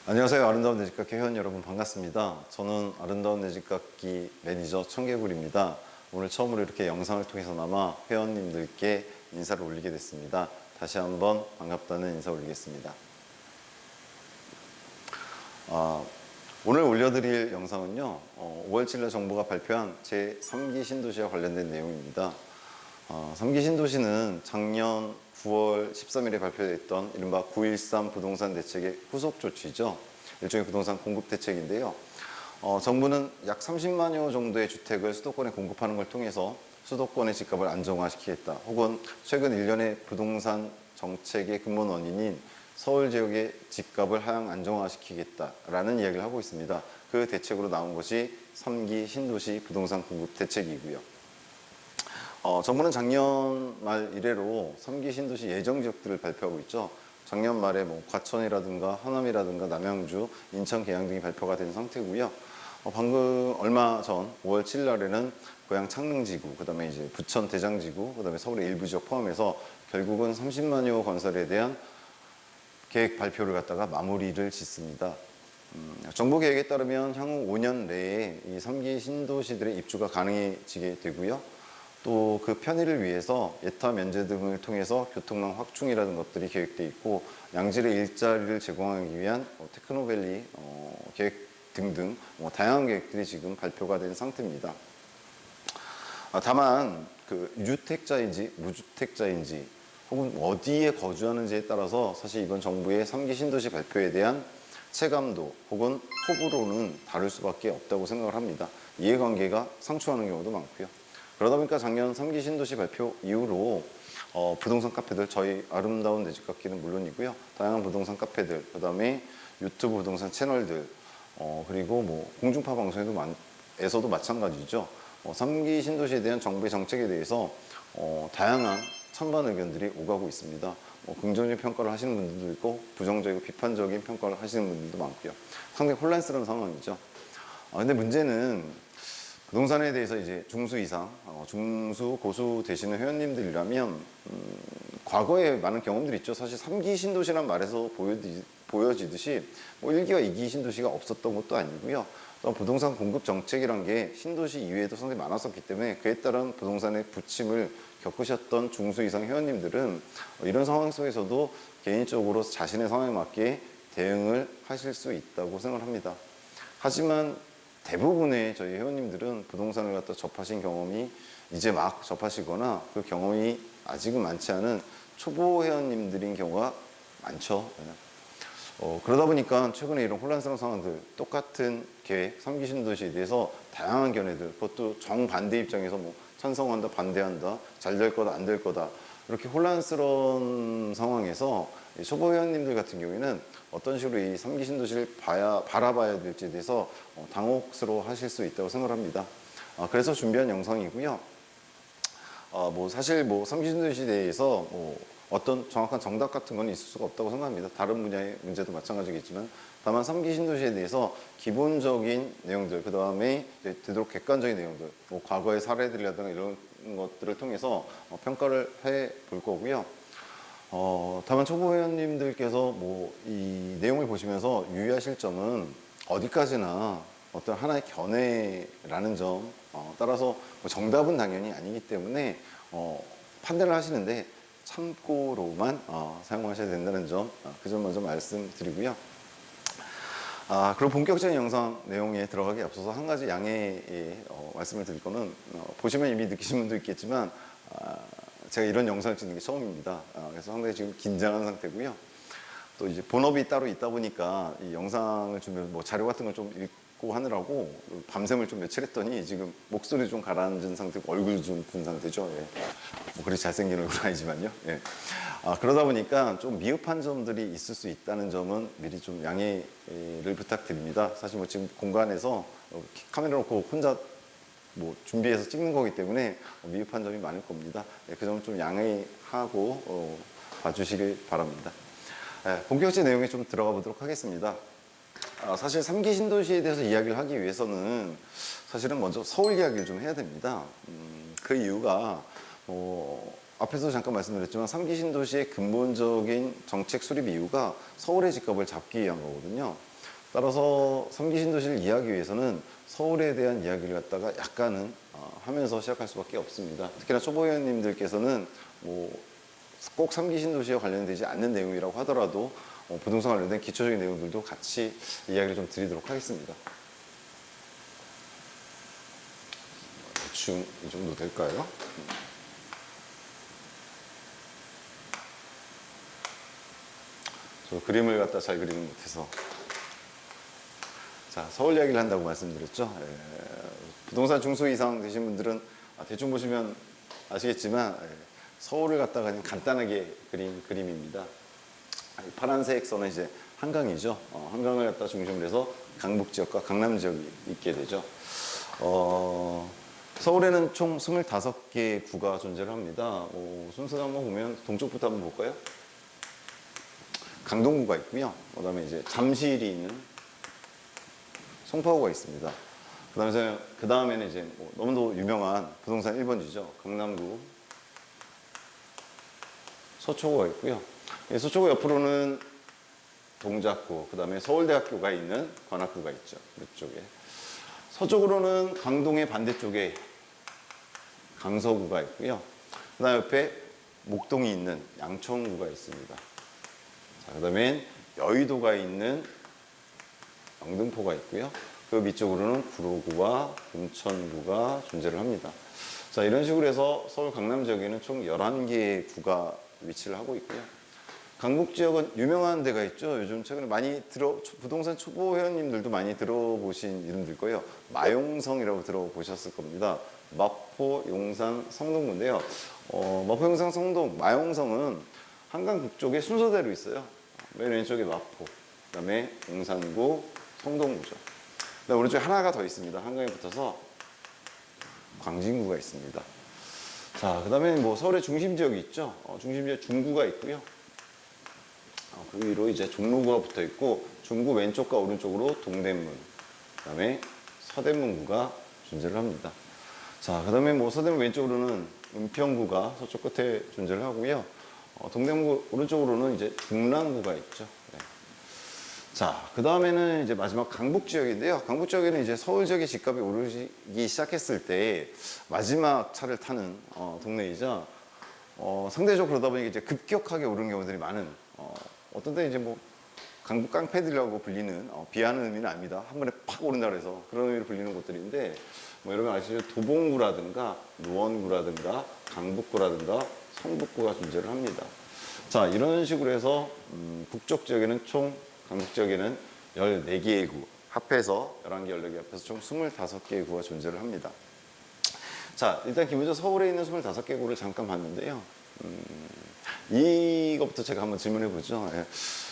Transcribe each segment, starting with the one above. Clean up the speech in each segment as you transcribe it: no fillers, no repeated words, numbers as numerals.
안녕하세요. 아름다운 내 집값기 회원 여러분 반갑습니다. 저는 아름다운 내 집값기 매니저 청개굴입니다. 오늘 처음으로 이렇게 영상을 통해서나마 회원님들께 인사를 올리게 됐습니다. 다시 한번 반갑다는 인사 올리겠습니다. 오늘 올려드릴 영상은요, 5월 7일 정부가 발표한 제3기 신도시와 관련된 내용입니다. 3기 신도시는 작년 9월 13일에 발표됐던 이른바 9.13 부동산 대책의 후속 조치죠. 일종의 부동산 공급 대책인데요. 정부는 약 30만여 정도의 주택을 수도권에 공급하는 걸 통해서 수도권의 집값을 안정화시키겠다. 혹은 최근 일련의 부동산 정책의 근본 원인인 서울 지역의 집값을 하향 안정화시키겠다라는 이야기를 하고 있습니다. 그 대책으로 나온 것이 3기 신도시 부동산 공급 대책이고요. 정부는 작년 말 이래로 3기 신도시 예정 지역들을 발표하고 있죠. 작년 말에 과천이라든가 하남이라든가 남양주, 인천, 계양 등이 발표가 된 상태고요. 방금 얼마 전 5월 7일 날에는 고양 창릉지구, 그다음에 이제 부천 대장지구, 그다음에 서울의 일부 지역 포함해서 결국은 30만여 건설에 대한 계획 발표를 갖다가 마무리를 짓습니다. 정부 계획에 따르면 향후 5년 내에 이 3기 신도시들의 입주가 가능해지게 되고요. 또 그 편의를 위해서 예타 면제 등을 통해서 교통망 확충이라는 것들이 계획되어 있고, 양질의 일자리를 제공하기 위한 테크노밸리 계획 등등 다양한 계획들이 지금 발표가 된 상태입니다. 다만 그 유주택자인지 무주택자인지 혹은 어디에 거주하는지에 따라서 사실 이번 정부의 3기 신도시 발표에 대한 체감도 혹은 호불호는 다를 수밖에 없다고 생각을 합니다. 이해관계가 상충하는 경우도 많고요. 그러다 보니까 작년 3기 신도시 발표 이후로 부동산 카페들, 저희 아름다운 내 집값기는 물론이고요, 다양한 부동산 카페들, 그 다음에 유튜브 부동산 채널들, 그리고 공중파 방송에서도 마찬가지죠. 3기 신도시에 대한 정부의 정책에 대해서 다양한 찬반 의견들이 오가고 있습니다. 긍정적인 평가를 하시는 분들도 있고 부정적이고 비판적인 평가를 하시는 분들도 많고요. 상당히 혼란스러운 상황이죠. 근데 문제는 부동산에 대해서 이제 중수 이상, 중수, 고수 되시는 회원님들이라면 과거에 많은 경험들이 있죠. 사실 3기 신도시란 말에서 보여지듯이 1기와 2기 신도시가 없었던 것도 아니고요. 또 부동산 공급 정책이란 게 신도시 이외에도 상당히 많았었기 때문에 그에 따른 부동산의 부침을 겪으셨던 중수 이상 회원님들은 이런 상황 속에서도 개인적으로 자신의 상황에 맞게 대응을 하실 수 있다고 생각을 합니다. 하지만 대부분의 저희 회원님들은 부동산을 갖다 접하신 경험이 이제 막 접하시거나 그 경험이 아직은 많지 않은 초보 회원님들인 경우가 많죠. 그러다 보니까 최근에 이런 혼란스러운 상황들, 똑같은 계획, 3기 신도시에 대해서 다양한 견해들, 그것도 정반대 입장에서 찬성한다, 반대한다, 잘 될 거다, 안 될 거다, 이렇게 혼란스러운 상황에서 초보 회원님들 같은 경우에는 어떤 식으로 이 3기 신도시를 바라봐야 될지에 대해서 당혹스러워 하실 수 있다고 생각합니다. 그래서 준비한 영상이고요. 사실 3기 신도시에 대해서 어떤 정확한 정답 같은 건 있을 수가 없다고 생각합니다. 다른 분야의 문제도 마찬가지겠지만, 다만 3기 신도시에 대해서 기본적인 내용들, 그 다음에 되도록 객관적인 내용들, 과거의 사례들이라든가 이런 것들을 통해서 평가를 해 볼 거고요. 다만 초보 회원님들께서 이 내용을 보시면서 유의하실 점은 어디까지나 어떤 하나의 견해라는 점, 따라서 정답은 당연히 아니기 때문에 판단을 하시는데 참고로만 사용하셔야 된다는 점, 그 점 먼저 말씀드리고요. 그리고 본격적인 영상 내용에 들어가기 앞서서 한 가지 양해의 말씀을 드릴 거는, 보시면 이미 느끼신 분도 있겠지만 제가 이런 영상을 찍는 게 처음입니다. 그래서 상당히 지금 긴장한 상태고요. 또 이제 본업이 따로 있다 보니까 이 영상을 주면 자료 같은 걸 좀 읽고 하느라고 밤샘을 좀 며칠 했더니 지금 목소리 좀 가라앉은 상태고 얼굴 좀 분 상태죠. 예. 그리 잘생긴 얼굴은 아니지만요. 예. 그러다 보니까 좀 미흡한 점들이 있을 수 있다는 점은 미리 좀 양해를 부탁드립니다. 사실 지금 공간에서 카메라 놓고 혼자 준비해서 찍는 거기 때문에 미흡한 점이 많을 겁니다. 그 점은 좀 양해하고 봐주시길 바랍니다. 본격적인 내용에 좀 들어가 보도록 하겠습니다. 사실 3기 신도시에 대해서 이야기를 하기 위해서는 사실은 먼저 서울 이야기를 좀 해야 됩니다. 그 이유가 앞에서 잠깐 말씀드렸지만 3기 신도시의 근본적인 정책 수립 이유가 서울의 집값을 잡기 위한 거거든요. 따라서 3기 신도시를 이해하기 위해서는 서울에 대한 이야기를 갖다가 약간은 하면서 시작할 수밖에 없습니다. 특히나 초보 회원님들께서는 꼭 3기 신도시와 관련되지 않는 내용이라고 하더라도 부동산 관련된 기초적인 내용들도 같이 이야기를 좀 드리도록 하겠습니다. 대충 이 정도 될까요? 저 그림을 갖다 잘 그리는 못해서. 자, 서울 이야기를 한다고 말씀드렸죠. 부동산 중소 이상 되신 분들은 대충 보시면 아시겠지만 서울을 갖다가 그냥 간단하게 그린 그림입니다. 파란색 선은 이제 한강이죠. 한강을 갖다 중심으로 해서 강북 지역과 강남 지역이 있게 되죠. 서울에는 총 25개 구가 존재를 합니다. 순서를 한번 보면 동쪽부터 한번 볼까요? 강동구가 있고요. 그다음에 이제 잠실이 있는 송파구가 있습니다. 그 다음에는 이제 너무도 유명한 부동산 1번지죠. 강남구 서초구가 있고요. 서초구 옆으로는 동작구, 그 다음에 서울대학교가 있는 관악구가 있죠. 이쪽에. 서쪽으로는 강동의 반대쪽에 강서구가 있고요. 그 다음 옆에 목동이 있는 양천구가 있습니다. 자, 그 다음에 여의도가 있는 영등포가 있고요. 그 밑쪽으로는 구로구와 금천구가 존재를 합니다. 자, 이런 식으로 해서 서울 강남 지역에는 총 11개의 구가 위치를 하고 있고요. 강북 지역은 유명한 데가 있죠. 요즘 최근에 많이 부동산 초보 회원님들도 많이 들어보신 이름들 거예요. 마용성이라고 들어보셨을 겁니다. 마포, 용산, 성동구인데요. 마포, 용산, 성동, 마용성은 한강 북쪽에 순서대로 있어요. 맨 왼쪽에 마포, 그 다음에 용산구, 성동구죠. 그다음 오른쪽에 하나가 더 있습니다. 한강에 붙어서 광진구가 있습니다. 자, 그 다음에 서울의 중심 지역이 있죠. 중심 지역 중구가 있고요. 그 위로 이제 종로구가 붙어 있고, 중구 왼쪽과 오른쪽으로 동대문, 그 다음에 서대문구가 존재를 합니다. 자, 그 다음에 서대문 왼쪽으로는 은평구가 서쪽 끝에 존재를 하고요. 동대문구 오른쪽으로는 이제 중랑구가 있죠. 네. 자, 그 다음에는 이제 마지막 강북 지역인데요. 강북 지역에는 이제 서울 지역의 집값이 오르기 시작했을 때 마지막 차를 타는 동네이자 상대적으로 그러다 보니까 이제 급격하게 오른 경우들이 많은 어떤 때 이제 강북 깡패들이라고 불리는 비하는 의미는 아닙니다. 한 번에 팍 오른다 그래서 그런 의미로 불리는 곳들인데 여러분 아시죠? 도봉구라든가 노원구라든가 강북구라든가 성북구가 존재를 합니다. 자, 이런 식으로 해서 북쪽 지역에는 총 강북 지역에는 14개의 구 합해서 11개, 14개 합해서 총 25개의 구가 존재를 합니다. 자, 일단 기본적으로 서울에 있는 25개 구를 잠깐 봤는데요. 이것부터 제가 한번 질문해 보죠. 예.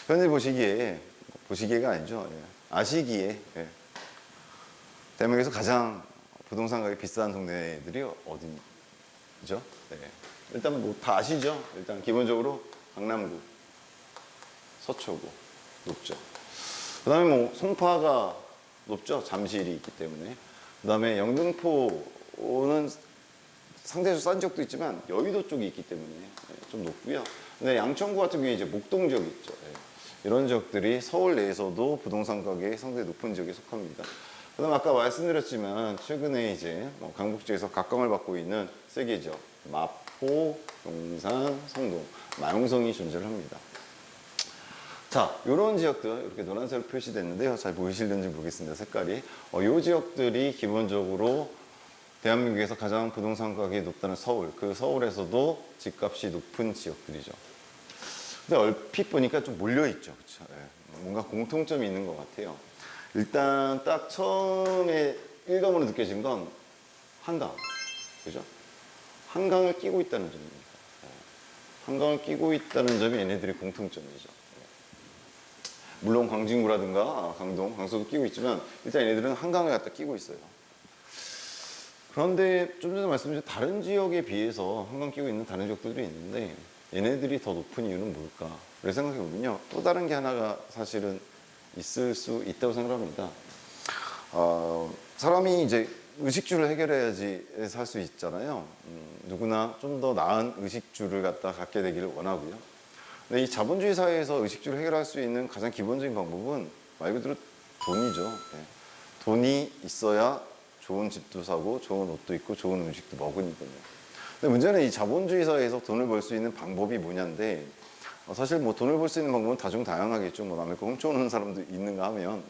현재 보시기에가 아니죠. 예. 아시기에 대한민국에서 가장 부동산 가격이 비싼 동네들이 어디죠? 네. 일단 다 아시죠? 일단 기본적으로 강남구, 서초구 높죠. 그 다음에 송파가 높죠. 잠실이 있기 때문에. 그 다음에 영등포는 상대적으로 싼 지역도 있지만 여의도 쪽이 있기 때문에 좀 높고요. 근데 양천구 같은 경우에 이제 목동 지역이 있죠. 이런 지역들이 서울 내에서도 부동산 가격이 상당히 높은 지역에 속합니다. 그 다음 아까 말씀드렸지만 최근에 이제 강북 지역에서 각광을 받고 있는 세 개 지역 마포, 용산, 성동, 마용성이 존재를 합니다. 자, 이런 지역들 이렇게 노란색으로 표시됐는데요. 잘 보이실는지 모르겠습니다. 색깔이. 이 지역들이 기본적으로 대한민국에서 가장 부동산 가격이 높다는 서울, 그 서울에서도 집값이 높은 지역들이죠. 근데 얼핏 보니까 좀 몰려있죠. 그쵸? 예. 뭔가 공통점이 있는 것 같아요. 일단 딱 처음에 일감으로 느껴진 건 한강. 그죠? 한강을 끼고 있다는 점입니다. 예. 한강을 끼고 있다는 점이 얘네들의 공통점이죠. 예. 물론 광진구라든가 강동, 강서도 끼고 있지만 일단 얘네들은 한강을 갖다 끼고 있어요. 그런데 좀 전에 말씀드린 다른 지역에 비해서 한강 끼고 있는 다른 지역들도 있는데 얘네들이 더 높은 이유는 뭘까? 그래서 생각해보면요. 또 다른 게 하나가 사실은 있을 수 있다고 생각합니다. 사람이 이제 의식주를 해결해야지 살 수 있잖아요. 누구나 좀 더 나은 의식주를 갖게 되기를 원하고요. 근데 이 자본주의 사회에서 의식주를 해결할 수 있는 가장 기본적인 방법은 말 그대로 돈이죠. 예. 돈이 있어야 좋은 집도 사고 좋은 옷도 입고 좋은 음식도 먹으니까요. 근데 문제는 이 자본주의 사회에서 돈을 벌 수 있는 방법이 뭐냐인데 사실 뭐 돈을 벌 수 있는 방법은 다중다양하겠죠. 뭐 남의 거 훔쳐오는 사람도 있는가 하면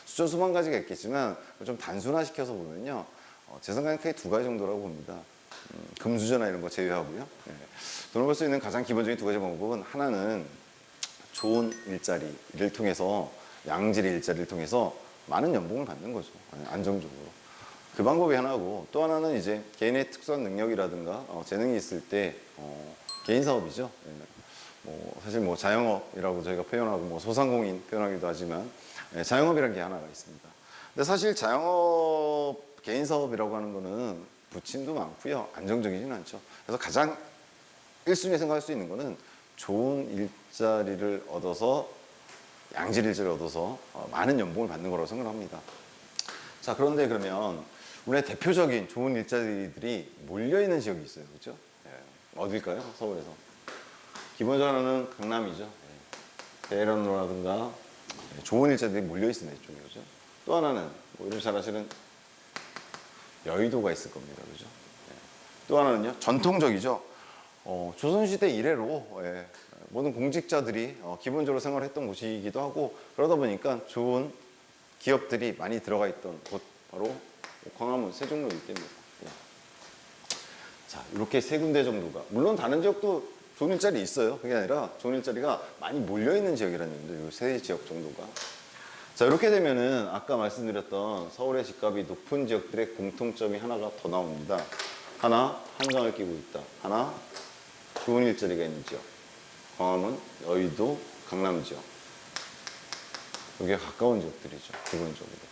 수천 수만 가지가 있겠지만 좀 단순화시켜서 보면요. 제 생각엔 크게 두 가지 정도라고 봅니다. 금수저나 이런 거 제외하고요. 돈을 벌 수 있는 가장 기본적인 두 가지 방법은 하나는 좋은 일자리를 통해서 양질 일자리를 통해서 많은 연봉을 받는 거죠. 안정적으로. 그 방법이 하나고 또 하나는 이제 개인의 특수한 능력이라든가 재능이 있을 때 개인 사업이죠. 뭐 사실 뭐 자영업이라고 저희가 표현하고 뭐 소상공인 표현하기도 하지만 자영업이라는 게 하나가 있습니다. 근데 사실 자영업 개인 사업이라고 하는 거는 부침도 많고요. 안정적이지는 않죠. 그래서 가장 1순위에 생각할 수 있는 거는 좋은 일자리를 얻어서 양질 일자리를 얻어서 많은 연봉을 받는 거라고 생각합니다. 자, 그런데 그러면 우리의 대표적인 좋은 일자리들이 몰려있는 지역이 있어요. 그렇죠? 어딜까요? 서울에서. 기본적으로는 강남이죠. 대련로라든가 좋은 일자리들이 몰려있습니다. 이쪽에. 그렇죠? 또 하나는 뭐 이런 잘 아시는 여의도가 있을 겁니다. 그죠? 또 하나는요, 전통적이죠. 조선시대 이래로 모든 공직자들이 기본적으로 생활했던 곳이기도 하고 그러다 보니까 좋은 기업들이 많이 들어가 있던 곳 바로 광화문 세종로 일대입니다. 자, 이렇게 세 군데 정도가 물론 다른 지역도 좋은 일자리 있어요. 그게 아니라 좋은 일자리가 많이 몰려있는 지역이라는 얘기인데 이 세 지역 정도가 자, 이렇게 되면은 아까 말씀드렸던 서울의 집값이 높은 지역들의 공통점이 하나가 더 나옵니다. 하나, 한강을 끼고 있다. 하나, 좋은 일자리가 있는 지역. 광화문, 여의도, 강남 지역. 여기에 가까운 지역들이죠. 기본적으로.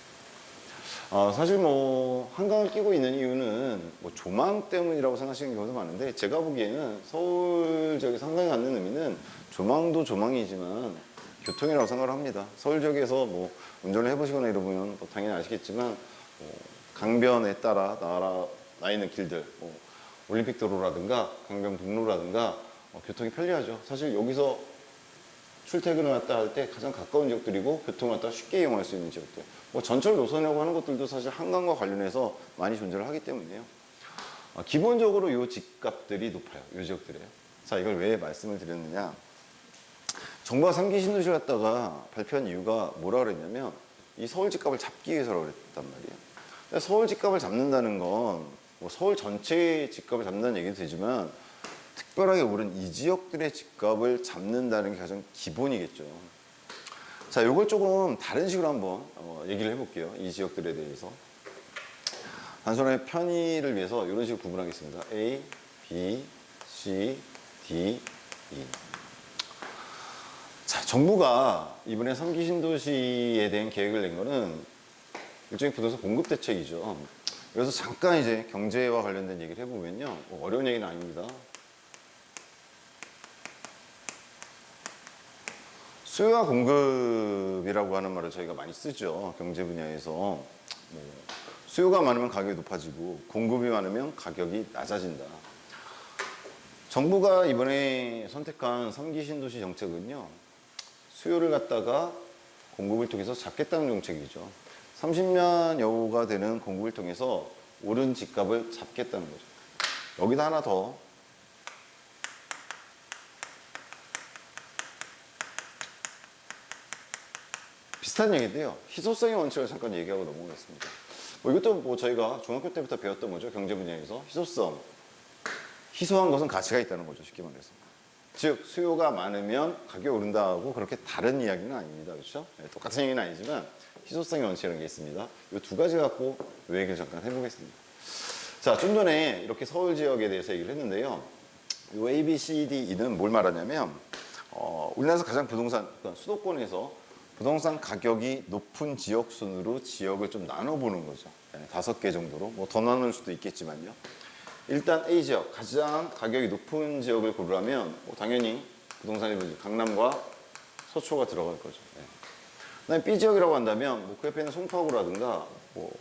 사실 뭐 한강을 끼고 있는 이유는 뭐 조망 때문이라고 생각하시는 경우도 많은데 제가 보기에는 서울 지역에 상당히 갖는 의미는 조망도 조망이지만 교통이라고 생각을 합니다. 서울 지역에서 뭐 운전을 해보시거나 이러면 뭐 당연히 아시겠지만 강변에 따라 나 있는 길들, 뭐 올림픽도로라든가 강변북로라든가 교통이 편리하죠. 사실 여기서 출퇴근을 왔다 할 때 가장 가까운 지역들이고 교통을 왔다 쉽게 이용할 수 있는 지역들. 뭐 전철 노선이라고 하는 것들도 사실 한강과 관련해서 많이 존재를 하기 때문이에요. 기본적으로 이 집값들이 높아요. 이 지역들이에요. 자, 이걸 왜 말씀을 드렸느냐. 정부가 3기 신도시를 갖다가 발표한 이유가 뭐라 그랬냐면 이 서울 집값을 잡기 위해서라고 그랬단 말이에요. 서울 집값을 잡는다는 건 뭐 서울 전체의 집값을 잡는다는 얘기도 되지만 특별하게 오른 이 지역들의 집값을 잡는다는 게 가장 기본이겠죠. 자, 이걸 조금 다른 식으로 한번 얘기를 해볼게요. 이 지역들에 대해서. 단순하게 편의를 위해서 이런 식으로 구분하겠습니다. A, B, C, D, E. 자, 정부가 이번에 3기 신도시에 대한 계획을 낸 거는 일종의 부동산 공급 대책이죠. 그래서 잠깐 이제 경제와 관련된 얘기를 해보면요. 뭐 어려운 얘기는 아닙니다. 수요와 공급이라고 하는 말을 저희가 많이 쓰죠. 경제 분야에서. 뭐 수요가 많으면 가격이 높아지고 공급이 많으면 가격이 낮아진다. 정부가 이번에 선택한 3기 신도시 정책은요. 수요를 갖다가 공급을 통해서 잡겠다는 정책이죠. 30년 여우가 되는 공급을 통해서 오른 집값을 잡겠다는 거죠. 여기다 하나 더. 비슷한 얘기인데요. 희소성의 원칙을 잠깐 얘기하고 넘어가겠습니다. 이것도 뭐 저희가 중학교 때부터 배웠던 거죠. 경제 분야에서. 희소성. 희소한 것은 가치가 있다는 거죠. 쉽게 말해서. 즉 수요가 많으면 가격이 오른다고 그렇게 다른 이야기는 아닙니다. 그렇죠? 똑같은 얘기는 아니지만 희소성의 원칙이라는 게 있습니다. 이 두 가지 갖고 이 얘기를 잠깐 해보겠습니다. 자, 좀 전에 이렇게 서울 지역에 대해서 얘기를 했는데요. 이 A, B, C, D, E는 뭘 말하냐면 우리나라에서 가장 부동산, 그러니까 수도권에서 부동산 가격이 높은 지역 순으로 지역을 좀 나눠보는 거죠. 5개 정도로. 뭐 더 나눌 수도 있겠지만요. 일단 A 지역, 가장 가격이 높은 지역을 고르라면 당연히 부동산 일부 강남과 서초가 들어갈 거죠. 그다음에 B 지역이라고 한다면 그 옆에 있는 송파구라든가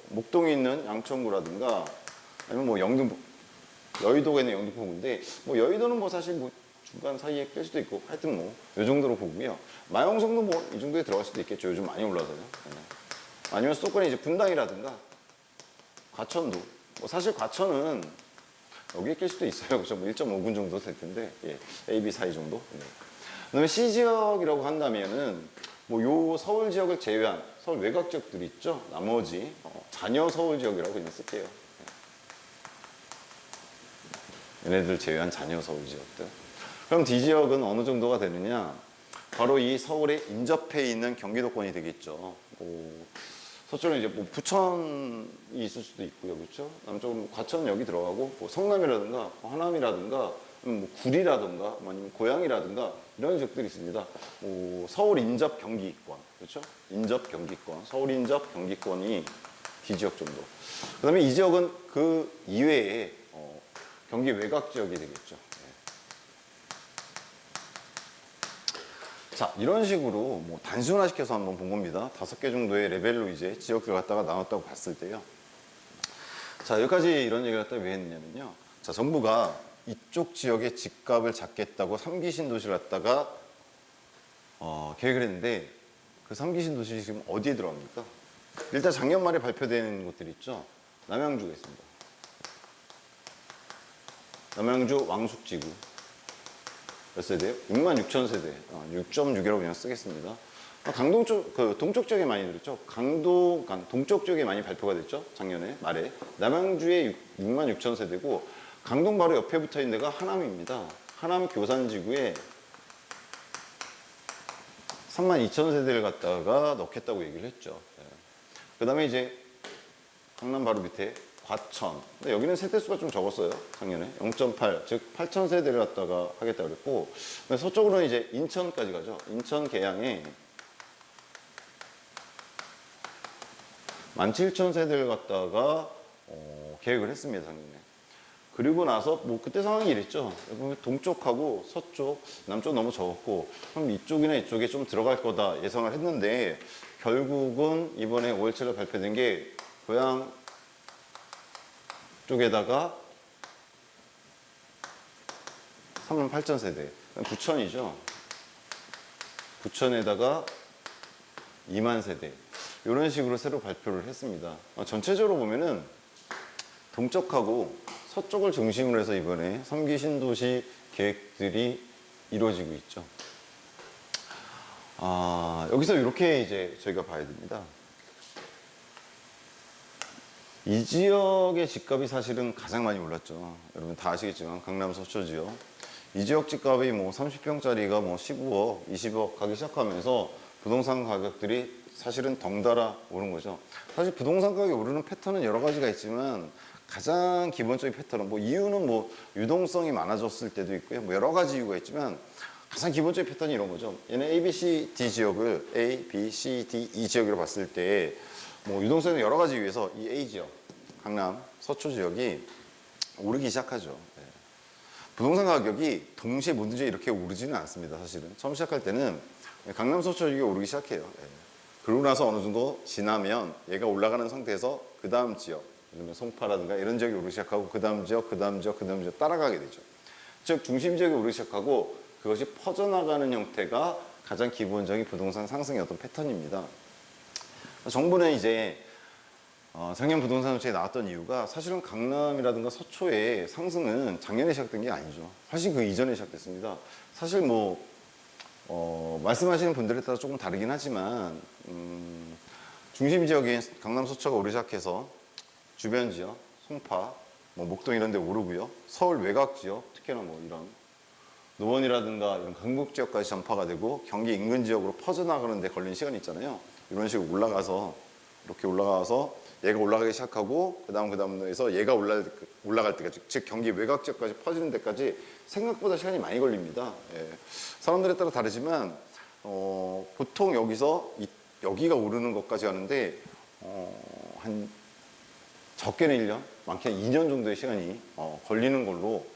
목동에 있는 양천구라든가 아니면 여의도에 있는 영등포구인데 여의도는 사실 중간 사이에 뺄 수도 있고 하여튼 이 정도로 보고요. 마용성도 이 정도에 들어갈 수도 있겠죠. 요즘 많이 올라서요. 아니면 수도권의 이제 분당이라든가 과천도 뭐 사실 과천은 여기에 낄 수도 있어요. 그렇죠? 뭐 1.5군 정도 될 텐데 예. A, B 사이 정도. 네. 그다음에 C 지역이라고 한다면은 뭐 요 서울 지역을 제외한 서울 외곽 지역들이 있죠. 나머지 잔여 서울 지역이라고 그냥 쓸게요. 얘네들 제외한 잔여 서울 지역들. 그럼 D 지역은 어느 정도가 되느냐? 바로 이 서울에 인접해 있는 경기도권이 되겠죠. 뭐 서쪽은 이제 뭐 부천이 있을 수도 있고요, 그렇죠? 남쪽은 과천 여기 들어가고 뭐 성남이라든가 하남이라든가 뭐 구리라든가 아니면 고양이라든가 이런 지역들이 있습니다. 뭐 서울 인접 경기권, 그렇죠? 인접 경기권, 서울 인접 경기권이 D 지역 정도. 그다음에 이 지역은 그 이외에 경기 외곽 지역이 되겠죠. 자, 이런 식으로 뭐 단순화시켜서 한번 본 겁니다. 5개 정도의 레벨로 이제 지역들 갖다가 나눴다고 봤을 때요. 자, 여기까지 이런 얘기를 갖다 왜 했느냐면요. 자, 정부가 이쪽 지역의 집값을 잡겠다고 3기 신도시를 갖다가 계획을 했는데 그 3기 신도시 지금 어디에 들어갑니까? 일단 작년 말에 발표된 곳들이 있죠. 남양주가 있습니다. 남양주 왕숙지구. 몇 세대요? 66,000세대. 6.6이라고 그냥 쓰겠습니다. 강동 쪽, 동쪽 지역에 많이 들었죠. 동쪽 지역에 많이 발표가 됐죠. 작년에 말에. 남양주에 66,000세대고, 강동 바로 옆에 붙어 있는 데가 하남입니다. 하남 교산지구에 32,000세대를 갖다가 넣겠다고 얘기를 했죠. 그 다음에 이제 강남 바로 밑에 과천. 근데 여기는 세대수가 좀 적었어요. 작년에 0.8, 즉 8,000세대를 갖다가 하겠다 그랬고, 서쪽으로는 이제 인천까지 가죠. 인천 계양에 17,000세대를 갖다가 계획을 했습니다. 작년에. 그리고 나서 뭐 그때 상황이 이랬죠. 동쪽하고 서쪽, 남쪽 너무 적었고, 그럼 이쪽이나 이쪽에 좀 들어갈 거다 예상을 했는데, 결국은 이번에 5.17에 발표된 게 고양 쪽에다가 38,000세대. 부천이죠. 부천에다가 2만 세대. 이런 식으로 새로 발표를 했습니다. 전체적으로 보면은 동쪽하고 서쪽을 중심으로 해서 이번에 3기 신도시 계획들이 이루어지고 있죠. 여기서 이렇게 이제 저희가 봐야 됩니다. 이 지역의 집값이 사실은 가장 많이 올랐죠. 여러분 다 아시겠지만 강남 서초 지역. 이 지역 집값이 뭐 30평짜리가 뭐 15억, 20억 가기 시작하면서 부동산 가격들이 사실은 덩달아 오른 거죠. 사실 부동산 가격이 오르는 패턴은 여러 가지가 있지만 가장 기본적인 패턴은 뭐 이유는 뭐 유동성이 많아졌을 때도 있고요. 뭐 여러 가지 이유가 있지만 가장 기본적인 패턴이 이런 거죠. 얘는 A, B, C, D 지역을 A, B, C, D, E 지역으로 봤을 때 뭐 유동성은 여러 가지 이유에서 이 A 지역, 강남, 서초 지역이 오르기 시작하죠. 네. 부동산 가격이 동시에 뭐든지 이렇게 오르지는 않습니다. 사실은 처음 시작할 때는 강남, 서초 지역이 오르기 시작해요. 네. 그러고 나서 어느 정도 지나면 얘가 올라가는 상태에서 그 다음 지역, 예를 들면 송파라든가 이런 지역이 오르기 시작하고 그 다음 지역, 그 다음 지역, 그 다음 지역 따라가게 되죠. 즉 중심 지역이 오르기 시작하고 그것이 퍼져나가는 형태가 가장 기본적인 부동산 상승의 어떤 패턴입니다. 정부는 이제 작년 부동산 정책에 나왔던 이유가 사실은 강남이라든가 서초의 상승은 작년에 시작된 게 아니죠. 훨씬 그 이전에 시작됐습니다. 사실 뭐 말씀하시는 분들에 따라 조금 다르긴 하지만 중심 지역인 강남 서초가 오르기 시작해서 주변 지역, 송파, 뭐 목동 이런 데 오르고요. 서울 외곽 지역, 특히나 뭐 이런 노원이라든가 이런 강북 지역까지 전파가 되고 경기 인근 지역으로 퍼져나가는 데 걸리는 시간이 있잖아요. 이런 식으로 올라가서 이렇게 올라가서 얘가 올라가기 시작하고 그 다음에서 얘가 올라갈 때까지 즉 경기 외곽 지역까지 퍼지는 데까지 생각보다 시간이 많이 걸립니다. 예. 사람들에 따라 다르지만 보통 여기가 오르는 것까지 가는데 한 적게는 1년, 많게는 2년 정도의 시간이 걸리는 걸로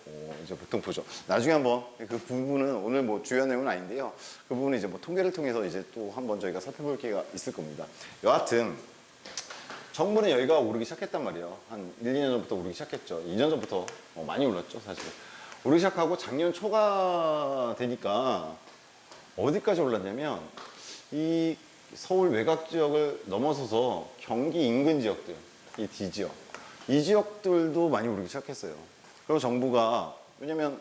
이제 보통 보죠. 나중에 한번 그 부분은 오늘 뭐 주요한 내용은 아닌데요. 그 부분은 이제 뭐 통계를 통해서 이제 또 한번 저희가 살펴볼 기회가 있을 겁니다. 여하튼 정부는 여기가 오르기 시작했단 말이에요. 한 1, 2년 전부터 오르기 시작했죠. 2년 전부터 많이 올랐죠, 사실. 오르기 시작하고 작년 초가 되니까 어디까지 올랐냐면 이 서울 외곽 지역을 넘어서서 경기 인근 지역들, 이 D지역, 이 지역들도 많이 오르기 시작했어요. 그리고 정부가, 왜냐면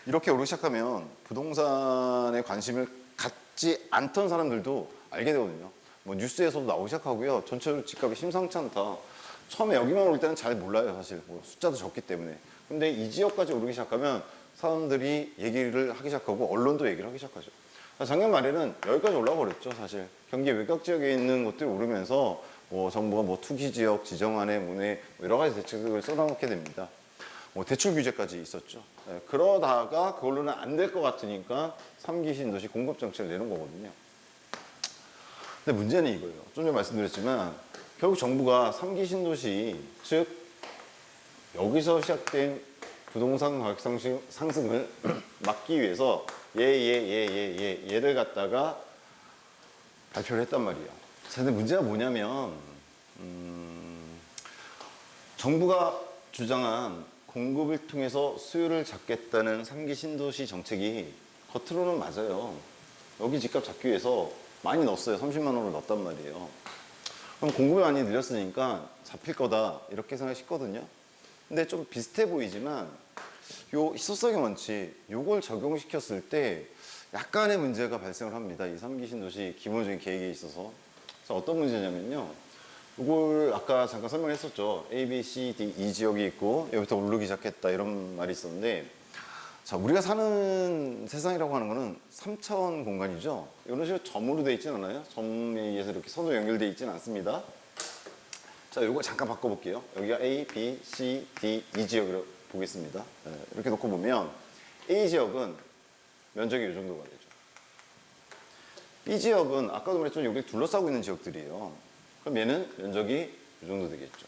이렇게 오르기 시작하면 부동산에 관심을 갖지 않던 사람들도 알게 되거든요. 뭐 뉴스에서도 나오기 시작하고요. 전체적으로 집값이 심상치 않다. 처음에 여기만 올 때는 잘 몰라요, 사실. 뭐 숫자도 적기 때문에. 근데 이 지역까지 오르기 시작하면 사람들이 얘기를 하기 시작하고 언론도 얘기를 하기 시작하죠. 작년 말에는 여기까지 올라가 버렸죠, 사실. 경기 외곽 지역에 있는 것들이 오르면서 뭐 정부가 뭐 투기 지역 지정안에 뭐네 여러 가지 대책을 써놓게 됩니다. 뭐 대출 규제까지 있었죠. 네, 그러다가 그걸로는 안 될 것 같으니까 3기 신도시 공급 정책을 내는 거거든요. 근데 문제는 이거예요. 좀 전에 말씀드렸지만 결국 정부가 3기 신도시, 즉 여기서 시작된 부동산 가격 상승을 막기 위해서 얘를 갖다가 발표를 했단 말이에요. 자, 근데 문제가 뭐냐면 정부가 주장한 공급을 통해서 수요를 잡겠다는 3기 신도시 정책이 겉으로는 맞아요. 여기 집값 잡기 위해서 많이 넣었어요. 30만 원을 넣었단 말이에요. 그럼 공급이 많이 늘렸으니까 잡힐 거다 이렇게 생각했거든요. 근데 좀 비슷해 보이지만 요 희소성의 원칙 요걸 적용시켰을 때 약간의 문제가 발생을 합니다. 이 3기 신도시 기본적인 계획에 있어서. 그래서 어떤 문제냐면요. 이걸 아까 잠깐 설명했었죠. A, B, C, D, E 지역이 있고 여기부터 오르기 시작했다 이런 말이 있었는데, 자, 우리가 사는 세상이라고 하는 거는 3차원 공간이죠. 이런 식으로 점으로 되어 있지는 않아요. 점에 의해서 이렇게 선으로 연결되어 있지는 않습니다. 자, 이거 잠깐 바꿔볼게요. 여기가 A, B, C, D, E 지역으로 보겠습니다. 네, 이렇게 놓고 보면 A 지역은 면적이 이 정도가 되죠. B 지역은 아까도 말했지만 여기 둘러싸고 있는 지역들이에요. 그럼 얘는 면적이 이 정도 되겠죠.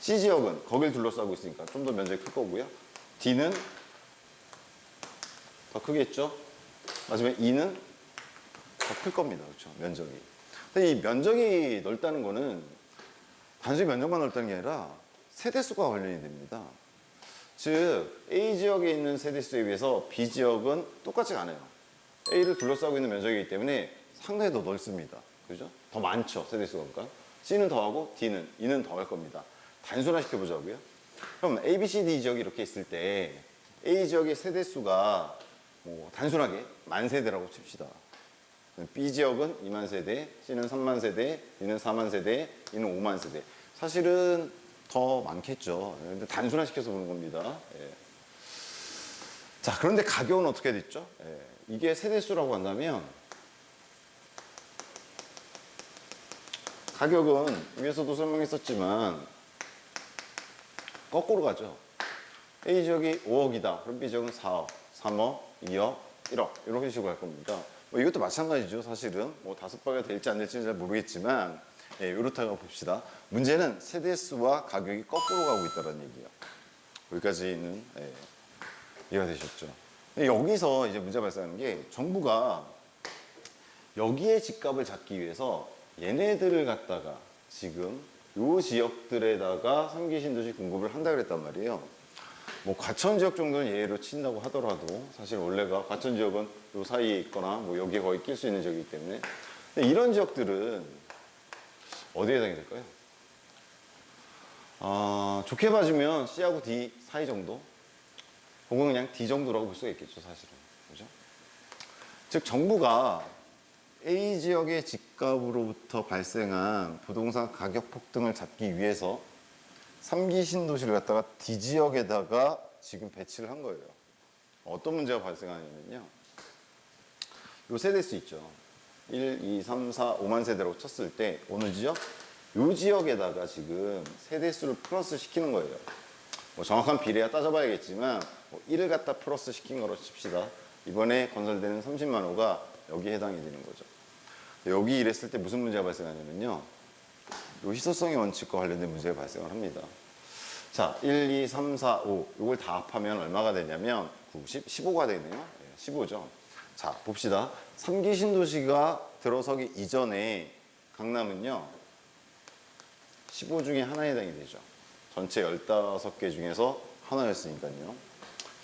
C 지역은 거길 둘러싸고 있으니까 좀 더 면적이 클 거고요. D는 더 크겠죠. 마지막에 E는 더 클 겁니다. 그렇죠. 면적이. 근데 이 면적이 넓다는 거는 단순히 면적만 넓다는 게 아니라 세대수가 관련이 됩니다. 즉 A 지역에 있는 세대수에 비해서 B 지역은 똑같지 않아요. A를 둘러싸고 있는 면적이기 때문에 상당히 더 넓습니다. 그죠? 더 많죠, 세대수가. 그러니까 C는 더하고 D는, E는 더할 겁니다. 단순화 시켜보자고요. 그럼 A, B, C, D 지역이 이렇게 있을 때 A 지역의 세대수가 뭐 단순하게 만 세대라고 칩시다. B 지역은 2만 세대, C는 3만 세대, D는 4만 세대, E는 5만 세대. 사실은 더 많겠죠. 근데 단순화 시켜서 보는 겁니다. 예. 자, 그런데 가격은 어떻게 됐죠? 예. 이게 세대수라고 한다면 가격은 위에서도 설명했었지만 거꾸로 가죠. A 지역이 5억이다. 그럼 B 지역은 4억, 3억, 2억, 1억 이렇게 식으로 갈 겁니다. 뭐 이것도 마찬가지죠. 사실은 뭐 5배가 될지 안 될지는 잘 모르겠지만 예, 이렇다고 봅시다. 문제는 세대수와 가격이 거꾸로 가고 있다는 얘기예요. 여기까지는 예, 이해가 되셨죠? 여기서 이제 문제가 발생하는 게 정부가 여기에 집값을 잡기 위해서 얘네들을 갖다가 지금 요 지역들에다가 3기 신도시 공급을 한다 그랬단 말이에요. 뭐 과천 지역 정도는 예외로 친다고 하더라도 사실 원래가 과천 지역은 요 사이에 있거나 뭐 여기에 거의 낄 수 있는 지역이기 때문에. 근데 이런 지역들은 어디에 해당이 될까요? 좋게 봐주면 C하고 D 사이 정도? 혹은 그냥 D 정도라고 볼 수가 있겠죠, 사실은. 그죠? 즉, 정부가 A 지역의 집값으로부터 발생한 부동산 가격 폭등을 잡기 위해서 3기 신도시를 갖다가 D 지역에다가 지금 배치를 한 거예요. 어떤 문제가 발생하냐면요. 요 세대수 있죠. 1, 2, 3, 4, 5만 세대라고 쳤을 때 어느 지역? 요 지역에다가 지금 세대수를 플러스 시키는 거예요. 뭐 정확한 비례야 따져봐야겠지만 뭐 1을 갖다 플러스 시킨 거로 칩시다. 이번에 건설되는 30만 호가 여기에 해당이 되는 거죠. 여기 이랬을 때 무슨 문제가 발생하냐면요. 요 희소성의 원칙과 관련된 문제가 발생을 합니다. 자, 1, 2, 3, 4, 5 이걸 다 합하면 얼마가 되냐면 90, 15가 되네요. 15죠. 자, 봅시다. 3기 신도시가 들어서기 이전에 강남은요. 15 중에 하나에 해당이 되죠. 전체 15개 중에서 하나였으니까요.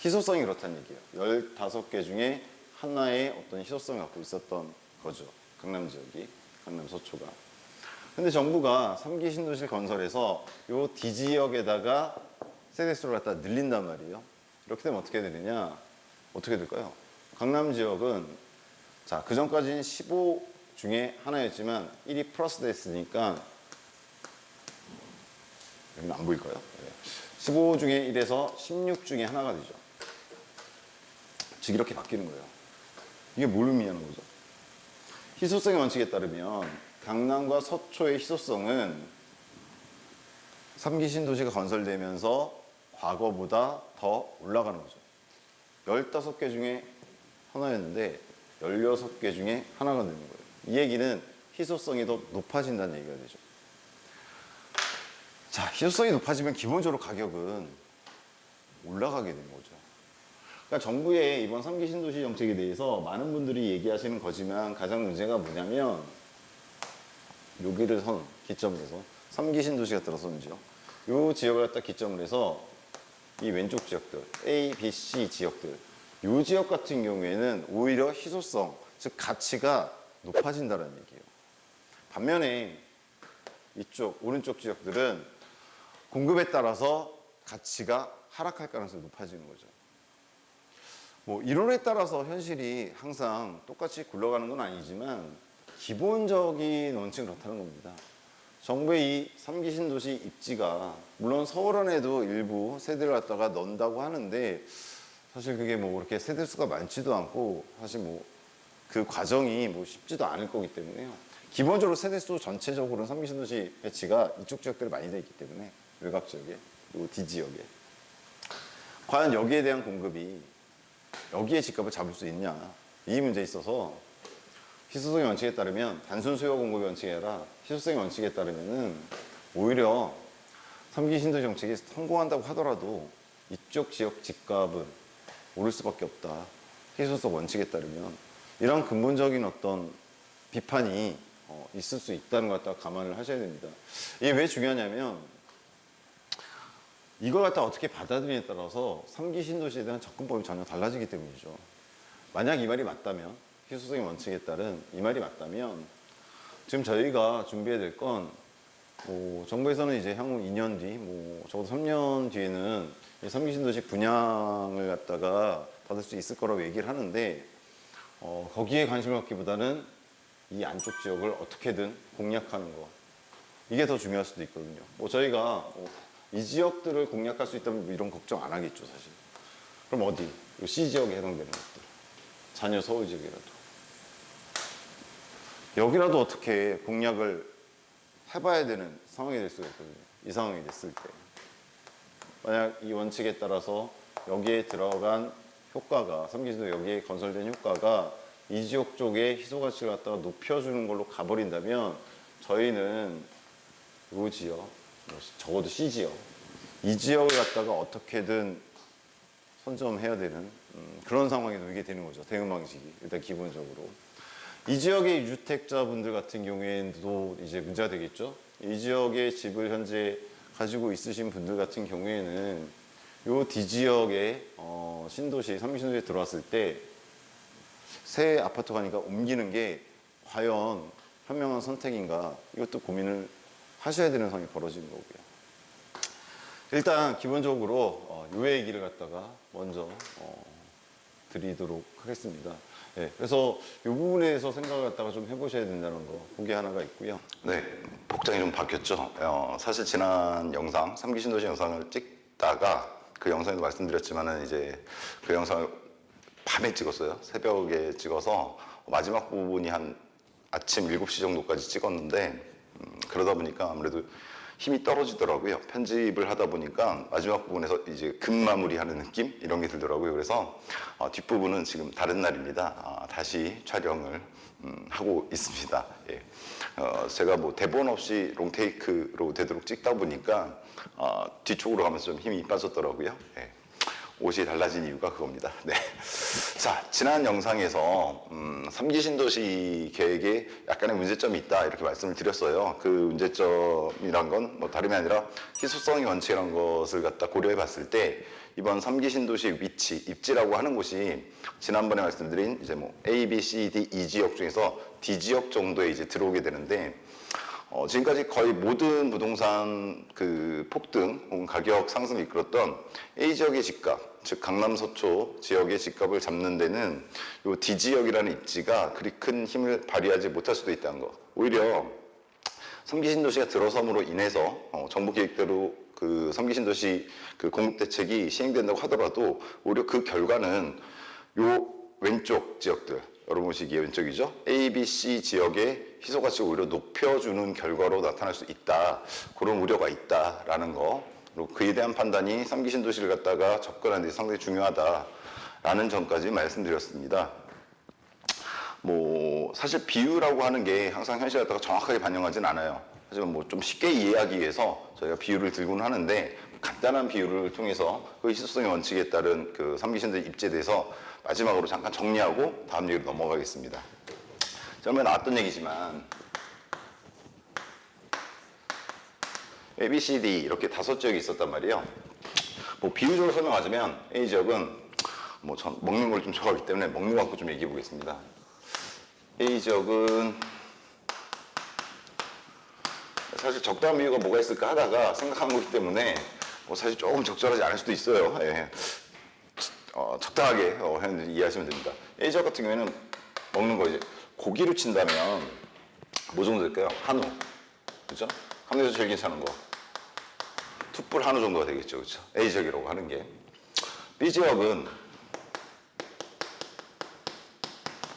희소성이 그렇다는 얘기예요. 15개 중에 하나의 어떤 희소성을 갖고 있었던 거죠. 강남 지역이, 강남 서초가. 근데 정부가 3기 신도시 건설해서 요 D지역에다가 세대수를 갖다 늘린단 말이에요. 이렇게 되면 어떻게 되느냐? 어떻게 될까요? 강남 지역은 자, 그 전까지는 15 중에 하나였지만 1이 플러스 됐으니까 여기는 안 보일까요? 네. 15 중에 1에서 16 중에 하나가 되죠. 즉 이렇게 바뀌는 거예요. 이게 뭘 의미하는 거죠? 희소성의 원칙에 따르면 강남과 서초의 희소성은 3기 신도시가 건설되면서 과거보다 더 올라가는 거죠. 15개 중에 하나였는데 16개 중에 하나가 되는 거예요. 이 얘기는 희소성이 더 높아진다는 얘기가 되죠. 자, 희소성이 높아지면 기본적으로 가격은 올라가게 되는 거죠. 그러니까 정부의 이번 3기 신도시 정책에 대해서 많은 분들이 얘기하시는 거지만 가장 문제가 뭐냐면 여기를 기점으로 해서 3기 신도시가 들어서는지요. 이 지역을 갖다 기점으로 해서 이 왼쪽 지역들 A, B, C 지역들 이 지역 같은 경우에는 오히려 희소성, 즉 가치가 높아진다는 얘기예요. 반면에 이쪽 오른쪽 지역들은 공급에 따라서 가치가 하락할 가능성이 높아지는 거죠. 뭐 이론에 따라서 현실이 항상 똑같이 굴러가는 건 아니지만 기본적인 원칙은 그렇다는 겁니다. 정부의 이 3기 신도시 입지가 물론 서울 안에도 일부 세대를 갖다가 넣는다고 하는데 사실 그게 뭐 그렇게 세대 수가 많지도 않고 사실 뭐 그 과정이 뭐 쉽지도 않을 거기 때문에요. 기본적으로 세대 수 전체적으로는 3기 신도시 배치가 이쪽 지역들이 많이 되어 있기 때문에 외곽 지역에 그리고 D 지역에 과연 여기에 대한 공급이 여기에 집값을 잡을 수 있냐 이 문제에 있어서 희소성의 원칙에 따르면 단순 수요와 공급의 원칙이 아니라 희소성의 원칙에 따르면은 오히려 3기 신도시 정책이 성공한다고 하더라도 이쪽 지역 집값은 오를 수밖에 없다. 희소성 원칙에 따르면 이런 근본적인 어떤 비판이 있을 수 있다는 것 갖다 감안을 하셔야 됩니다. 이게 왜 중요하냐면 이걸 갖다 어떻게 받아들이냐에 따라서 3기 신도시에 대한 접근법이 전혀 달라지기 때문이죠. 만약 이 말이 맞다면 희소성의 원칙에 따른 이 말이 맞다면 지금 저희가 준비해야 될 건 정부에서는 이제 향후 2년 뒤, 적어도 3년 뒤에는 3기 신도시 분양을 갖다가 받을 수 있을 거라고 얘기를 하는데 거기에 관심을 갖기보다는 이 안쪽 지역을 어떻게든 공략하는 거 이게 더 중요할 수도 있거든요. 저희가 이 지역들을 공략할 수 있다면 이런 걱정 안 하겠죠, 사실. 그럼 어디? 이 C 지역에 해당되는 것들. 자녀 서울 지역이라도. 여기라도 어떻게 공략을 해봐야 되는 상황이 될 수가 있거든요. 이 상황이 됐을 때. 만약 이 원칙에 따라서 여기에 들어간 효과가, 3기 신도 여기에 건설된 효과가 이 지역 쪽의 희소 가치를 갖다가 높여주는 걸로 가버린다면 저희는 이 지역, 적어도 C 지역, 이 지역을 갖다가 어떻게든 선점해야 되는 그런 상황에 놓이게 되는 거죠. 대응 방식이 일단 기본적으로 이 지역의 유주택자분들 같은 경우에도 이제 문제가 되겠죠. 이 지역의 집을 현재 가지고 있으신 분들 같은 경우에는 요 D 지역의 신도시, 3기 신도시에 들어왔을 때 새 아파트 가니까 옮기는 게 과연 현명한 선택인가 이것도 고민을 하셔야 되는 상황이 벌어지는 거고요. 일단 기본적으로 요 얘기를 갖다가 먼저 드리도록 하겠습니다. 네, 그래서 이 부분에 대해서 생각을 갖다가 좀 해보셔야 된다는 거, 그게 하나가 있고요. 네, 복장이 좀 바뀌었죠. 사실 지난 영상, 3기 신도시 영상을 찍다가 그 영상에도 말씀드렸지만은 이제 그 영상을 밤에 찍었어요. 새벽에 찍어서 마지막 부분이 한 아침 7시 정도까지 찍었는데 그러다 보니까 아무래도 힘이 떨어지더라고요. 편집을 하다 보니까 마지막 부분에서 이제 급마무리하는 느낌 이런 게 들더라고요. 그래서 뒷부분은 지금 다른 날입니다. 다시 촬영을 하고 있습니다. 예. 제가 뭐 대본 없이 롱테이크로 되도록 찍다 보니까 뒤쪽으로 가면서 좀 힘이 빠졌더라고요. 예. 옷이 달라진 이유가 그겁니다. 네. 자, 지난 영상에서 3기 신도시 계획에 약간의 문제점이 있다 이렇게 말씀을 드렸어요. 그 문제점이란 건 뭐 다름이 아니라 희소성의 원칙이라는 것을 갖다 고려해 봤을 때 이번 3기 신도시 위치, 입지라고 하는 곳이 지난번에 말씀드린 이제 뭐 A, B, C, D, E 지역 중에서 D 지역 정도에 이제 들어오게 되는데 지금까지 거의 모든 부동산 그 폭등 혹은 가격 상승을 이끌었던 A 지역의 집값, 즉 강남 서초 지역의 집값을 잡는 데는 이 D 지역이라는 입지가 그리 큰 힘을 발휘하지 못할 수도 있다는 거. 오히려 3기 신도시가 들어섬으로 인해서 정부 계획대로 그 3기 신도시 그 공급 대책이 시행된다고 하더라도 오히려 그 결과는 요 왼쪽 지역들, 여러분 보시기에 왼쪽이죠? A, B, C 지역의 희소가치를 오히려 높여주는 결과로 나타날 수 있다. 그런 우려가 있다라는 거. 그리고 그에 대한 판단이 3기 신도시를 갖다가 접근하는 데 상당히 중요하다라는 점까지 말씀드렸습니다. 뭐 사실 비유라고 하는 게 항상 현실을 갖다가 정확하게 반영하진 않아요. 하지만 뭐 좀 쉽게 이해하기 위해서 저희가 비유를 들고는 하는데 간단한 비유를 통해서 그 희소성의 원칙에 따른 그 3기 신도시 입지에 대해서 마지막으로 잠깐 정리하고 다음 얘기로 넘어가겠습니다. 처음에 나왔던 얘기지만 A, B, C, D 이렇게 5지역이 있었단 말이에요. 뭐 비유적으로 설명하자면 A 지역은 뭐 전 먹는 걸 좀 좋아하기 때문에 먹는 거 갖고 좀 얘기해 보겠습니다. A 지역은 사실 적당한 비유가 뭐가 있을까 하다가 생각한 거기 때문에 뭐 사실 조금 적절하지 않을 수도 있어요. 예. 적당하게 이해하시면 됩니다. A 지역 같은 경우에는 먹는 거 이제 고기로 친다면 뭐 정도 될까요? 한우, 그렇죠? 한국에서 제일 괜찮은 거 툭불 한우 정도가 되겠죠, 그렇죠? A 지역이라고 하는 게. B 지역은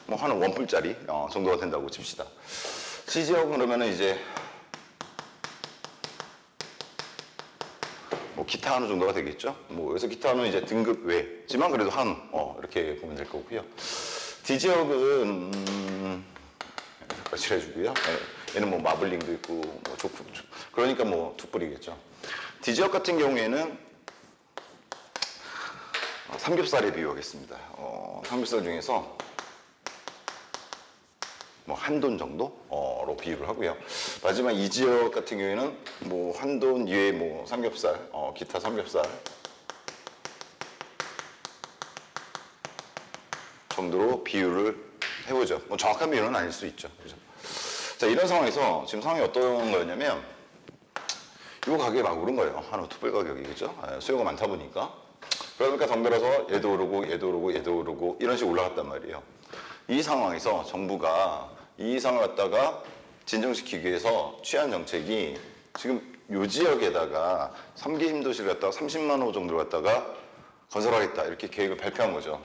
뭐 한우 원뿔짜리 정도가 된다고 칩시다. C 지역은 그러면은 이제 뭐 기타 한우 정도가 되겠죠. 뭐 여기서 기타 한우는 이제 등급 외지만 그래도 한우 이렇게 보면 될 거고요. D 지역은 칠해주고요. 얘는 뭐 마블링도 있고 뭐 조프 그러니까 뭐 툭불이겠죠. D 지역 같은 경우에는 삼겹살에 비유하겠습니다. 삼겹살 중에서 뭐 한돈 정도로 비유를 하고요. 마지막 이 지역 같은 경우에는 뭐 한돈 이외에 뭐 삼겹살, 기타 삼겹살 정도로 비유를 해보죠. 뭐 정확한 비유는 아닐 수 있죠. 그죠? 자, 이런 상황에서 지금 상황이 어떤 거였냐면 이 가격이 막 오른 거예요. 한우 투불 가격이, 그죠? 수요가 많다 보니까. 그러니까 덩달아서 얘도 오르고 얘도 오르고 얘도 오르고 이런 식으로 올라갔단 말이에요. 이 상황에서 정부가 이 상황을 갖다가 진정시키기 위해서 취한 정책이 지금 요 지역에다가 3기 신도시를 갖다가 30만 호 정도를 갖다가 건설하겠다 이렇게 계획을 발표한 거죠.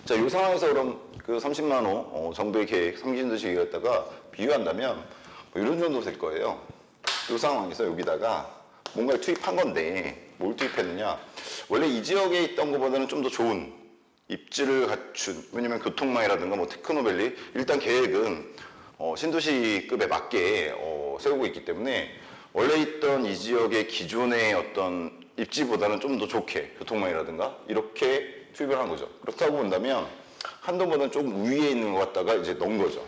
자, 이 상황에서 그럼 그 30만 호 정도의 계획 3기 신도시 계획에다가 비유한다면 뭐 이런 정도 될 거예요. 이 상황에서 여기다가 뭔가를 투입한 건데 뭘 투입했느냐? 원래 이 지역에 있던 것보다는 좀 더 좋은 입지를 갖춘, 왜냐면 교통망이라든가 뭐 테크노밸리 일단 계획은 신도시급에 맞게 세우고 있기 때문에 원래 있던 이 지역의 기존의 어떤 입지보다는 좀 더 좋게 교통망이라든가 이렇게 투입을 한 거죠. 그렇다고 본다면 한돈보다는 조금 위에 있는 것 같다가 이제 넣은 거죠.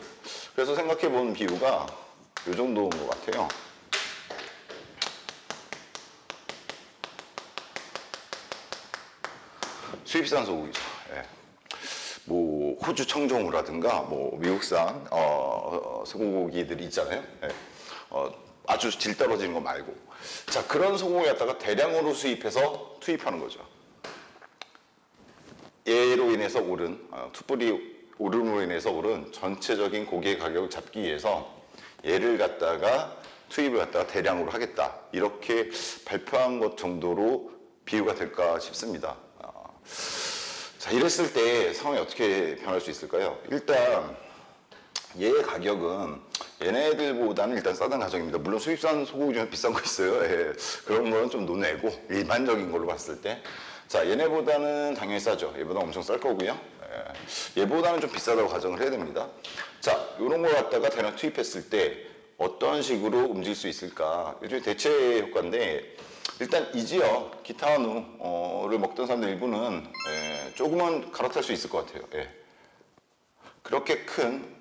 그래서 생각해 본 비유가 이 정도인 것 같아요. 수입산 소고기죠. 예. 뭐 호주 청정우라든가 뭐 미국산 소고기들이 있잖아요. 예. 아주 질 떨어지는 거 말고, 자 그런 소고기 갖다가 대량으로 수입해서 투입하는 거죠. 얘로 인해서 오른 투뿔이 오름으로 인해서 오른 전체적인 고기의 가격을 잡기 위해서 얘를 갖다가 투입을 갖다가 대량으로 하겠다 이렇게 발표한 것 정도로 비유가 될까 싶습니다. 자, 이랬을 때 상황이 어떻게 변할 수 있을까요? 일단 얘의 가격은 얘네들보다는 일단 싸다는 가정입니다. 물론 수입산 소고기 중에 비싼 거 있어요. 예, 그런 거는 좀 논외고 일반적인 걸로 봤을 때, 자 얘네보다는 당연히 싸죠. 얘보다 엄청 쌀 거고요. 예, 얘보다는 좀 비싸다고 가정을 해야 됩니다. 자, 이런 걸 갖다가 대량 투입했을 때 어떤 식으로 움직일 수 있을까? 일종의 대체 효과인데, 일단 이 지역 기타 한우를 먹던 사람들 일부는 조금은 갈아탈 수 있을 것 같아요. 예. 그렇게 큰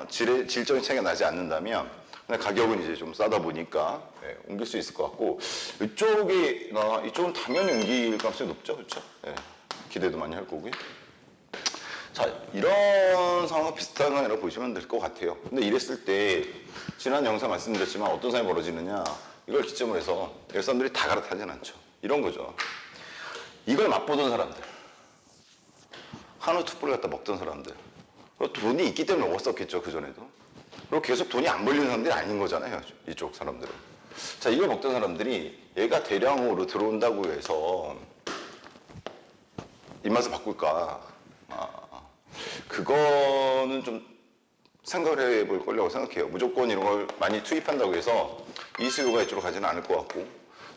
질적인 차이가 나지 않는다면 가격은 이제 좀 싸다 보니까 옮길 수 있을 것 같고, 이쪽은 당연히 옮길 가능성이 높죠, 그렇죠? 기대도 많이 할 거고요. 자, 이런 상황과 비슷한 거라고 보시면 될 것 같아요. 근데 이랬을 때 지난 영상 말씀드렸지만 어떤 상황이 벌어지느냐, 이걸 기점으로 해서 사람들이 다 갈아타진 않죠. 이런 거죠. 이걸 맛보던 사람들, 한우 툭불을 갖다 먹던 사람들, 돈이 있기 때문에 먹었었겠죠, 그전에도. 그리고 계속 돈이 안 벌리는 사람들이 아닌 거잖아요, 이쪽 사람들은. 자, 이걸 먹던 사람들이 얘가 대량으로 들어온다고 해서 입맛을 바꿀까? 그거는 좀 생각을 해볼 거라고 생각해요. 무조건 이런 걸 많이 투입한다고 해서 이 수요가 이쪽으로 가지는 않을 것 같고,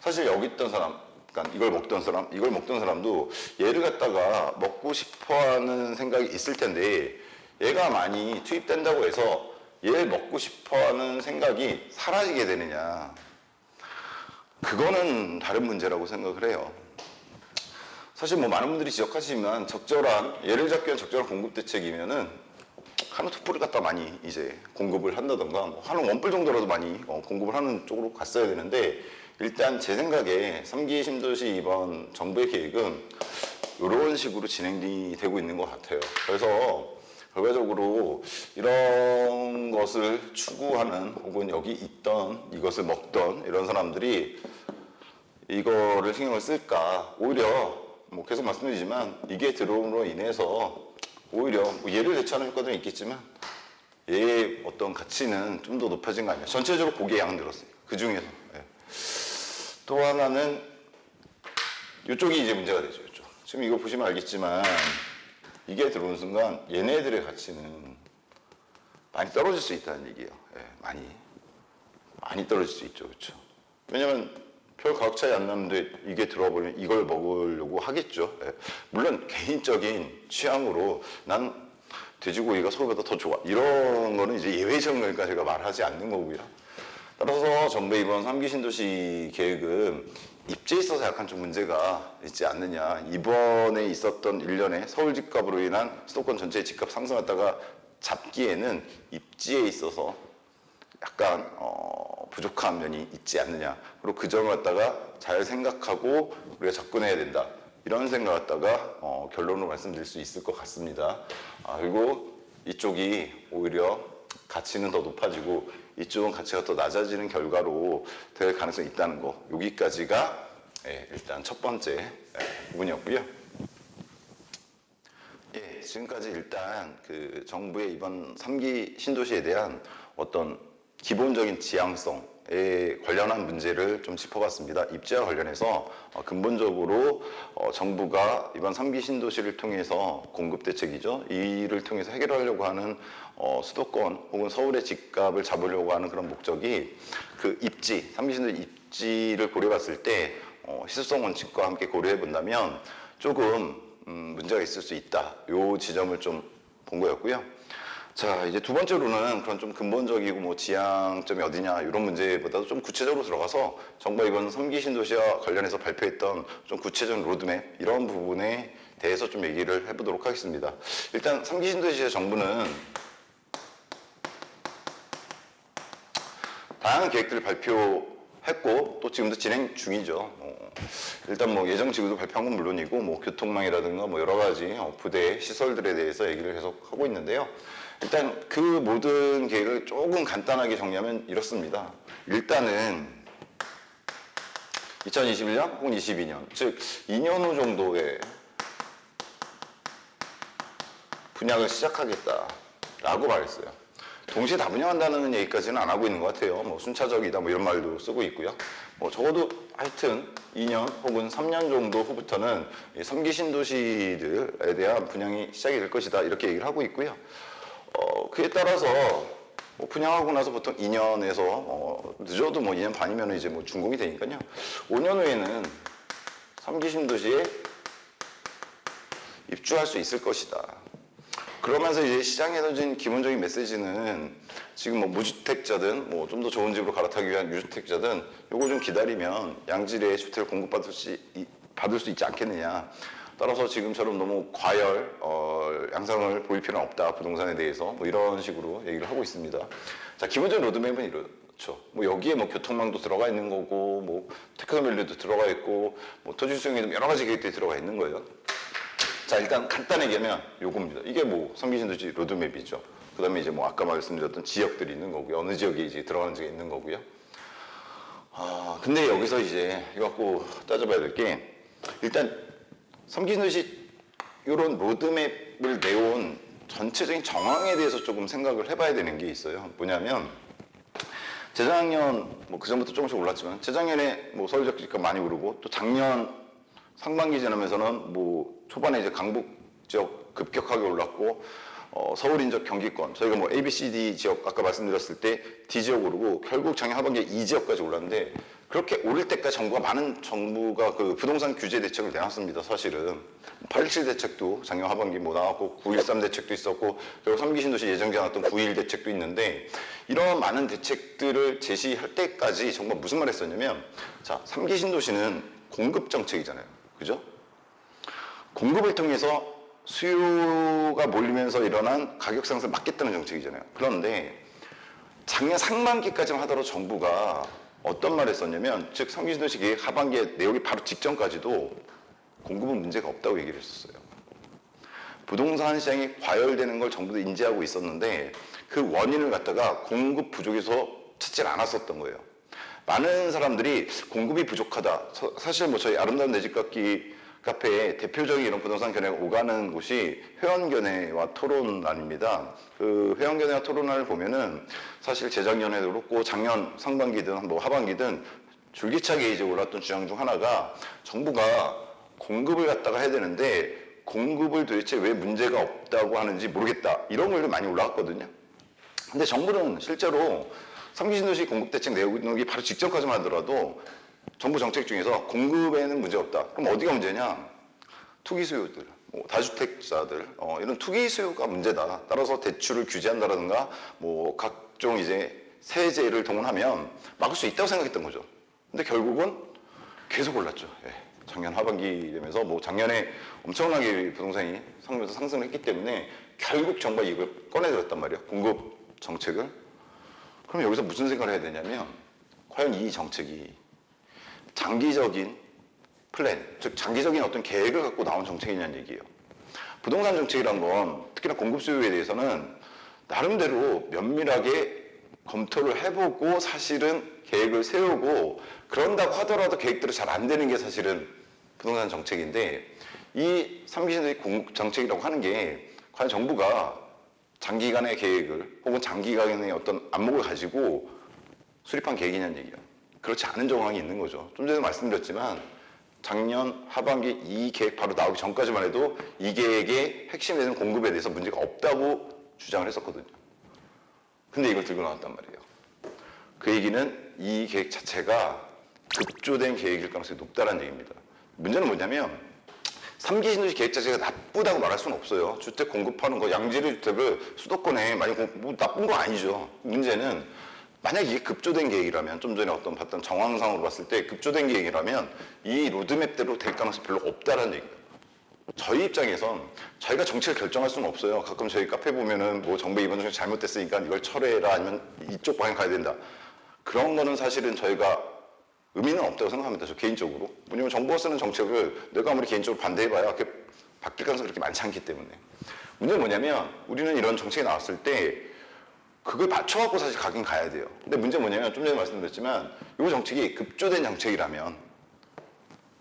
사실 여기 있던 사람, 그러니까 이걸 먹던 사람도 얘를 갖다가 먹고 싶어하는 생각이 있을 텐데, 얘가 많이 투입된다고 해서 얘를 먹고 싶어하는 생각이 사라지게 되느냐, 그거는 다른 문제라고 생각을 해요. 사실 뭐 많은 분들이 지적하시지만 얘를 잡기 위한 적절한 공급 대책이면은 한우 툭불을 갖다 많이 이제 공급을 한다던가, 뭐 한우 원뿔 정도라도 많이 공급을 하는 쪽으로 갔어야 되는데, 일단 제 생각에 3기 신도시 이번 정부의 계획은 이런 식으로 진행이 되고 있는 것 같아요. 그래서 결과적으로 이런 것을 추구하는, 혹은 여기 있던, 이것을 먹던 이런 사람들이 이거를 신경을 쓸까, 오히려 뭐 계속 말씀드리지만 이게 들어옴으로 인해서 오히려 뭐 얘를 대체하는 효과들은 있겠지만 얘의 어떤 가치는 좀 더 높아진 거 아니에요. 전체적으로 고기의 양은 늘었어요. 그 중에서. 네. 또 하나는 이쪽이 이제 문제가 되죠. 이쪽. 지금 이거 보시면 알겠지만 이게 들어오는 순간 얘네들의 가치는 많이 떨어질 수 있다는 얘기예요. 네, 많이 떨어질 수 있죠. 그렇죠? 왜냐면 별 가격 차이 안 나는데 이게 들어버리면 이걸 먹으려고 하겠죠. 예. 물론 개인적인 취향으로 난 돼지고기가 소고기보다 더 좋아, 이런 거는 이제 예외적인 거니까 제가 말하지 않는 거고요. 따라서 정부의 이번 3기 신도시 계획은 입지에 있어서 약간 좀 문제가 있지 않느냐. 이번에 있었던 일련의 서울 집값으로 인한 수도권 전체의 집값 상승했다가 잡기에는 입지에 있어서 약간 부족한 면이 있지 않느냐. 그리고 그 점을 갖다가 잘 생각하고 우리가 접근해야 된다, 이런 생각을 갖다가 결론으로 말씀드릴 수 있을 것 같습니다. 그리고 이쪽이 오히려 가치는 더 높아지고 이쪽은 가치가 더 낮아지는 결과로 될 가능성이 있다는 거, 여기까지가 일단 첫 번째 부분이었고요. 지금까지 일단 그 정부의 이번 3기 신도시에 대한 어떤 기본적인 지향성에 관련한 문제를 좀 짚어봤습니다. 입지와 관련해서 근본적으로 정부가 이번 3기 신도시를 통해서 공급 대책이죠. 이를 통해서 해결하려고 하는 수도권 혹은 서울의 집값을 잡으려고 하는 그런 목적이 그 입지, 3기 신도시 입지를 고려해봤을 때 시소성 원칙과 함께 고려해 본다면 조금 문제가 있을 수 있다. 이 지점을 좀 본 거였고요. 자, 이제 두 번째로는 그런 좀 근본적이고 뭐 지향점이 어디냐 이런 문제보다도 좀 구체적으로 들어가서 정부가 이번 3기 신도시와 관련해서 발표했던 좀 구체적인 로드맵, 이런 부분에 대해서 좀 얘기를 해보도록 하겠습니다. 일단 3기 신도시의 정부는 다양한 계획들을 발표했고 또 지금도 진행 중이죠. 일단 뭐 예정 지구도 발표한 건 물론이고 뭐 교통망이라든가 뭐 여러 가지 부대 시설들에 대해서 얘기를 계속 하고 있는데요. 일단 그 모든 계획을 조금 간단하게 정리하면 이렇습니다. 일단은 2021년 혹은 22년, 즉 2년 후 정도에 분양을 시작하겠다라고 말했어요. 동시에 다 분양한다는 얘기까지는 안 하고 있는 것 같아요. 뭐 순차적이다 뭐 이런 말도 쓰고 있고요. 뭐 적어도 하여튼 2년 혹은 3년 정도 후부터는 3기 신도시들에 대한 분양이 시작이 될 것이다, 이렇게 얘기를 하고 있고요. 그에 따라서 뭐 분양하고 나서 보통 2년에서 늦어도 뭐 2년 반이면 이제 뭐 준공이 되니까요. 5년 후에는 3기 신도시에 입주할 수 있을 것이다. 그러면서 이제 시장에 던진 기본적인 메시지는 지금 뭐 무주택자든 뭐 좀 더 좋은 집으로 갈아타기 위한 유주택자든 요거 좀 기다리면 양질의 주택을 공급받을 수 있지 않겠느냐. 따라서 지금처럼 너무 과열 양상을 보일 필요는 없다, 부동산에 대해서 뭐 이런 식으로 얘기를 하고 있습니다. 자, 기본적인 로드맵은 이렇죠. 뭐 여기에 뭐 교통망도 들어가 있는 거고, 뭐 테크노밸리도 들어가 있고, 뭐 토지 수용에도 여러 가지 계획들이 들어가 있는 거예요. 자, 일단 간단하게 하면 요겁니다. 이게 뭐 성기신도시 로드맵이죠. 그 다음에 이제 뭐 아까 말씀드렸던 지역들이 있는 거고요. 어느 지역에 이제 들어가는 지가 있는 거고요. 근데 여기서 이제 이거 갖고 따져봐야 될 게, 일단 성기신도시 이런 로드맵을 내온 전체적인 정황에 대해서 조금 생각을 해봐야 되는 게 있어요. 뭐냐면 재작년 뭐 그 전부터 조금씩 올랐지만 재작년에 뭐 서울 집값 많이 오르고 또 작년 상반기 지나면서는 뭐 초반에 이제 강북 지역 급격하게 올랐고 서울 인접 경기권 저희가 뭐 A, B, C, D 지역 아까 말씀드렸을 때 D 지역 오르고 결국 작년 하반기에 E 지역까지 올랐는데 그렇게 오를 때까지 정부가 그 부동산 규제 대책을 내놨습니다. 사실은 8.17 대책도 작년 하반기 뭐 나왔고 9.13 대책도 있었고 그리고 3기 신도시 예정돼 놨던 9.1 대책도 있는데 이런 많은 대책들을 제시할 때까지 정부가 무슨 말 했었냐면 자 3기 신도시는 공급 정책이잖아요. 그죠? 공급을 통해서 수요가 몰리면서 일어난 가격 상승을 막겠다는 정책이잖아요. 그런데 작년 상반기까지만 하더라도 정부가 어떤 말을 했었냐면 즉 성기신도시 계획 하반기에 내용이 바로 직전까지도 공급은 문제가 없다고 얘기를 했었어요. 부동산 시장이 과열되는 걸 정부도 인지하고 있었는데 그 원인을 갖다가 공급 부족에서 찾질 않았었던 거예요. 많은 사람들이 공급이 부족하다. 사실 뭐 저희 아름다운 내 집 갖기 카페의 대표적인 이런 부동산 견해가 오가는 곳이 회원견해와 토론란입니다. 그 회원견해와 토론란을 보면은 사실 재작년에도 그렇고 작년 상반기든 뭐 하반기든 줄기차게 이제 올랐던 주장 중 하나가 정부가 공급을 갖다가 해야 되는데 공급을 도대체 왜 문제가 없다고 하는지 모르겠다. 이런 글도 많이 올라왔거든요. 근데 정부는 실제로 3기 신도시 공급 대책 내놓기 바로 직전까지만 하더라도 정부 정책 중에서 공급에는 문제가 없다. 그럼 어디가 문제냐? 투기 수요들, 뭐 다주택자들 이런 투기 수요가 문제다. 따라서 대출을 규제한다라든가 뭐 각종 이제 세제를 동원하면 막을 수 있다고 생각했던 거죠. 근데 결국은 계속 올랐죠. 예. 작년 하반기 되면서 뭐 작년에 엄청나게 부동산이 상승을 했기 때문에 결국 정부가 이걸 꺼내들었단 말이에요. 공급 정책을. 그럼 여기서 무슨 생각을 해야 되냐면 과연 이 정책이 장기적인 플랜, 즉 장기적인 어떤 계획을 갖고 나온 정책이냐는 얘기예요. 부동산 정책이란 건 특히나 공급 수요에 대해서는 나름대로 면밀하게 검토를 해보고 사실은 계획을 세우고 그런다고 하더라도 계획대로 잘 안 되는 게 사실은 부동산 정책인데 이 3기 신도시 공급 정책이라고 하는 게 과연 정부가 장기간의 계획을 혹은 장기간의 어떤 안목을 가지고 수립한 계획이냐는 얘기예요. 그렇지 않은 정황이 있는 거죠. 좀 전에 말씀드렸지만 작년 하반기 이 계획 바로 나오기 전까지만 해도 이 계획의 핵심이 되는 공급에 대해서 문제가 없다고 주장을 했었거든요. 근데 이걸 들고 나왔단 말이에요. 그 얘기는 이 계획 자체가 급조된 계획일 가능성이 높다는 얘기입니다. 문제는 뭐냐면 3기 신도시 계획 자체가 나쁘다고 말할 수는 없어요. 주택 공급하는 거, 양질의 주택을 수도권에 많이 뭐 나쁜 거 아니죠. 문제는 만약 이게 급조된 계획이라면 좀 전에 봤던 정황상으로 봤을 때 급조된 계획이라면 이 로드맵대로 될 가능성이 별로 없다는 얘기예요. 저희 입장에선 저희가 정책을 결정할 수는 없어요. 가끔 저희 카페 보면은 뭐 정부 이번 정책 잘못됐으니까 이걸 철회해라 아니면 이쪽 방향 가야 된다. 그런 거는 사실은 저희가 의미는 없다고 생각합니다. 저 개인적으로. 왜냐면 정부가 쓰는 정책을 내가 아무리 개인적으로 반대해봐야 그렇게 바뀔 가능성이 그렇게 많지 않기 때문에. 문제는 뭐냐면 우리는 이런 정책이 나왔을 때 그걸 맞춰갖고 사실 가긴 가야 돼요. 근데 문제는 뭐냐면 좀 전에 말씀드렸지만 이 정책이 급조된 정책이라면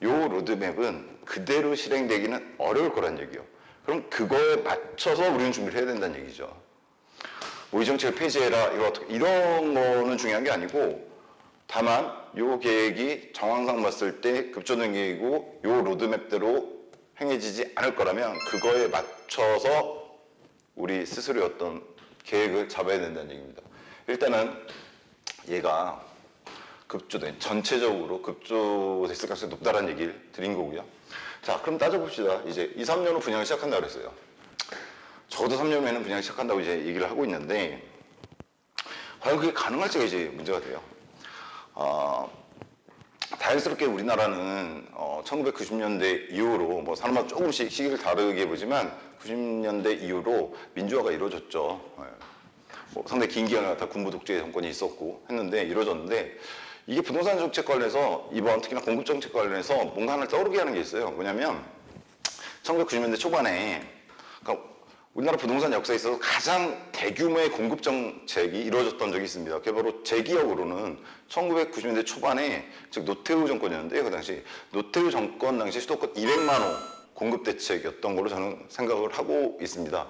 이 로드맵은 그대로 실행되기는 어려울 거란 얘기예요. 그럼 그거에 맞춰서 우리는 준비를 해야 된다는 얘기죠. 뭐 이 정책을 폐지해라 이런 거는 중요한 게 아니고 다만 이 계획이 정황상 봤을 때 급조된 계획이고 이 로드맵대로 행해지지 않을 거라면 그거에 맞춰서 우리 스스로의 어떤 계획을 잡아야 된다는 얘기입니다. 일단은 얘가 전체적으로 급조됐을 가능성이 높다는 얘기를 드린 거고요. 자, 그럼 따져봅시다. 이제 2, 3년 후 분양을 시작한다고 그랬어요. 적어도 3년 후에는 분양을 시작한다고 이제 얘기를 하고 있는데 과연 그게 가능할지가 이제 문제가 돼요. 다행스럽게 우리나라는 1990년대 이후로 뭐 사람마다 조금씩 시기를 다르게 보지만 90년대 이후로 민주화가 이루어졌죠. 뭐 상당히 긴 기간 갖다 군부 독재 정권이 있었고 했는데 이루어졌는데 이게 부동산 정책 관련해서 이번 특히나 공급 정책 관련해서 뭔가 하나 떠오르게 하는 게 있어요. 뭐냐면 1990년대 초반에 그러니까 우리나라 부동산 역사에 있어서 가장 대규모의 공급 정책이 이루어졌던 적이 있습니다. 그게 바로 제 기억으로는 1990년대 초반에 즉 노태우 정권이었는데요. 그 당시 노태우 정권 당시 수도권 200만 호 공급 대책이었던 걸로 저는 생각을 하고 있습니다.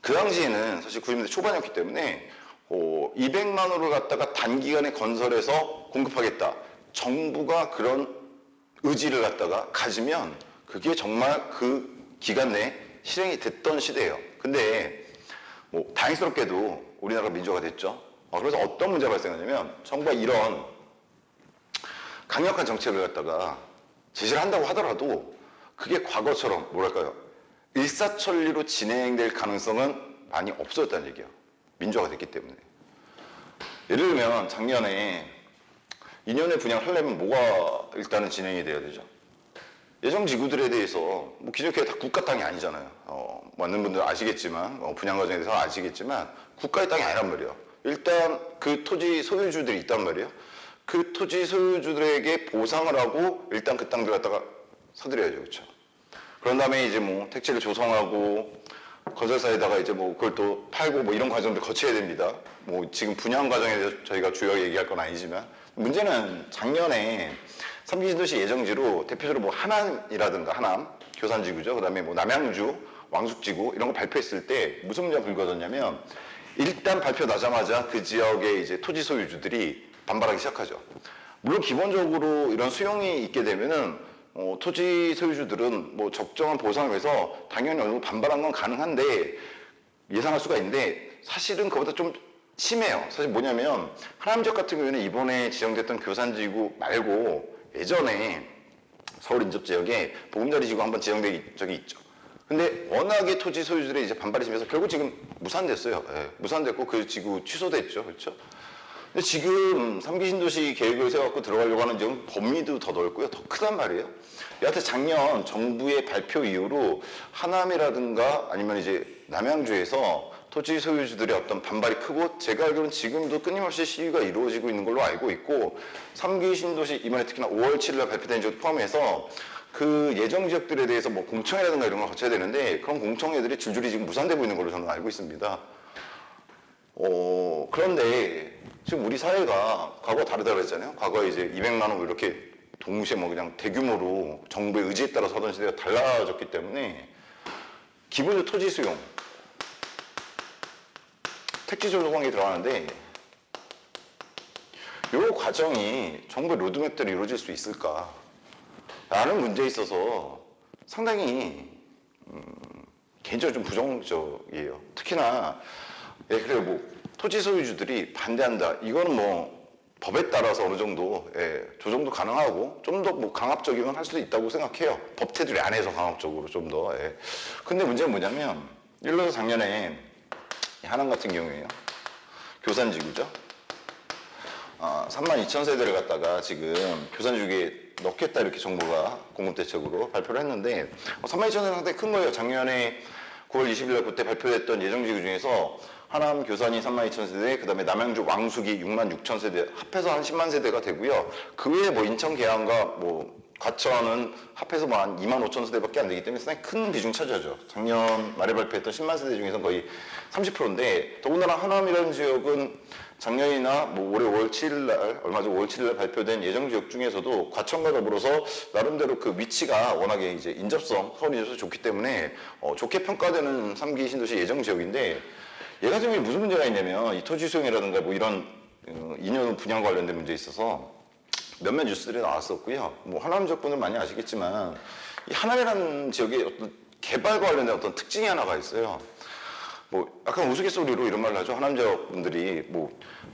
그 당시에는 사실 90년대 초반이었기 때문에 200만 호를 갖다가 단기간에 건설해서 공급하겠다. 정부가 그런 의지를 갖다가 가지면 그게 정말 그 기간 내에 실행이 됐던 시대예요. 근데 뭐 다행스럽게도 우리나라가 민주화가 됐죠. 그래서 어떤 문제가 발생하냐면 정부가 이런 강력한 정책을 갖다가 제시를 한다고 하더라도 그게 과거처럼 뭐랄까요 일사천리로 진행될 가능성은 많이 없어졌다는 얘기예요. 민주화가 됐기 때문에. 예를 들면 작년에 2년에 분양하려면 뭐가 일단은 진행이 돼야 되죠. 예정 지구들에 대해서 뭐 기존에 다 국가 땅이 아니잖아요. 많은 분들 아시겠지만 분양 과정에 대해서 아시겠지만 국가의 땅이 아니란 말이에요. 일단 그 토지 소유주들이 있단 말이에요. 그 토지 소유주들에게 보상을 하고 일단 그 땅들 갖다가 사들여야죠, 그렇죠? 그런 다음에 이제 뭐 택지를 조성하고 건설사에다가 이제 뭐 그걸 또 팔고 뭐 이런 과정들 거쳐야 됩니다. 뭐 지금 분양 과정에 대해서 저희가 주요하게 얘기할 건 아니지만 문제는 작년에 3기 신도시 예정지로 대표적으로 뭐 하남이라든가 하남 교산지구죠. 그다음에 뭐 남양주 왕숙지구 이런 거 발표했을 때 무슨 문제가 불거졌냐면 일단 발표 나자마자 그 지역의 이제 토지 소유주들이 반발하기 시작하죠. 물론 기본적으로 이런 수용이 있게 되면은 토지 소유주들은 뭐 적정한 보상을 위해서 당연히 어느 정도 반발한 건 가능한데 예상할 수가 있는데 사실은 그보다 좀 심해요. 사실 뭐냐면 하남 지역 같은 경우에는 이번에 지정됐던 교산지구 말고 예전에 서울 인접 지역에 보금자리 지구 한번 지정된 적이 있죠. 근데 워낙에 토지 소유주들의 이제 반발이 심해서 결국 지금 무산됐어요. 예, 무산됐고 그 지구 취소됐죠. 그렇죠? 근데 지금 3기 신도시 계획을 세워갖고 들어가려고 하는 지역은 범위도 더 넓고요. 더 크단 말이에요. 여하튼 작년 정부의 발표 이후로 하남이라든가 아니면 이제 남양주에서 토지 소유주들의 어떤 반발이 크고 제가 알기로는 지금도 끊임없이 시위가 이루어지고 있는 걸로 알고 있고 3기 신도시 이번에 특히나 5월 7일 발표된 지역 포함해서 그 예정 지역들에 대해서 뭐 공청회라든가 이런 걸 거쳐야 되는데 그런 공청회들이 줄줄이 지금 무산되고 있는 걸로 저는 알고 있습니다. 그런데 지금 우리 사회가 과거와 다르다고 했잖아요. 과거에 이제 200만 원 이렇게 동시에 뭐 그냥 대규모로 정부의 의지에 따라서 하던 시대가 달라졌기 때문에 기본적으로 토지 수용 택지 조성이 들어가는데 이 과정이 정부의 로드맵대로 이루어질 수 있을까? 라는 문제에 있어서 상당히 개인적으로 좀 부정적이에요. 특히나 그래요 뭐 토지 소유주들이 반대한다. 이거는 뭐 법에 따라서 어느 정도 조정도 가능하고 좀 더 뭐 강압적이면 할 수도 있다고 생각해요. 법 테두리 안에서 강압적으로 좀 더. 근데 문제는 뭐냐면 예를 들어서 작년에 하남 같은 경우에요. 교산지구죠. 32,000세대를 갖다가 지금 교산지구에 넣겠다 이렇게 정부가 공급대책으로 발표를 했는데 32,000세대는 상당히 큰 거예요. 작년에 9월 20일 날 그때 발표됐던 예정지구 중에서 하남 교산이 32,000세대, 그 다음에 남양주 왕숙이 66,000세대, 합해서 한 10만 세대가 되고요. 그 외에 뭐 인천 계양과 뭐 과천은 합해서 뭐 한 2만 5천 세대밖에 안 되기 때문에 상당히 큰 비중 차지하죠. 작년 말에 발표했던 10만 세대 중에서 거의 30%인데 더군다나 하남이라는 지역은 작년이나 뭐 올해 5월 7일 날, 얼마 전 5월 7일 날 발표된 예정 지역 중에서도 과천과 더불어서 나름대로 그 위치가 워낙에 이제 인접성, 서울 인접성이 좋기 때문에 좋게 평가되는 3기 신도시 예정 지역인데 얘 같은 경우에 무슨 문제가 있냐면 이 토지 수용이라든가 뭐 이런 2년 분양 관련된 문제에 있어서 몇몇 뉴스들이 나왔었고요. 뭐 하남 지역분들 많이 아시겠지만 이 하남이라는 지역의 어떤 개발과 관련된 어떤 특징이 하나가 있어요. 뭐 약간 우스갯소리로 이런 말을 하죠. 하남 지역 분들이 뭐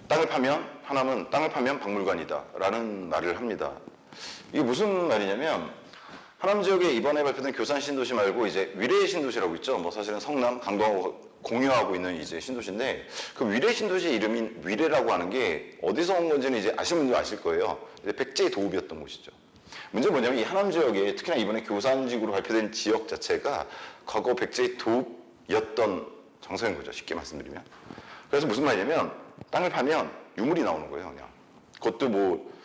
땅을 파면 하남은 땅을 파면 박물관이다라는 말을 합니다. 이게 무슨 말이냐면 하남 지역에 이번에 발표된 교산 신도시 말고 이제 위례 신도시라고 있죠. 뭐 사실은 성남, 강동하고 공유하고 있는 이제 신도시인데 그 위례 신도시 이름인 위례라고 하는 게 어디서 온 건지는 이제 아시는 분들 아실 거예요. 백제의 도읍이었던 곳이죠. 문제는 뭐냐면 이 하남 지역에 특히나 이번에 교산지구로 발표된 지역 자체가 과거 백제의 도읍이었던 장소인 거죠. 쉽게 말씀드리면. 그래서 무슨 말이냐면 땅을 파면 유물이 나오는 거예요. 그냥. 그것도 뭐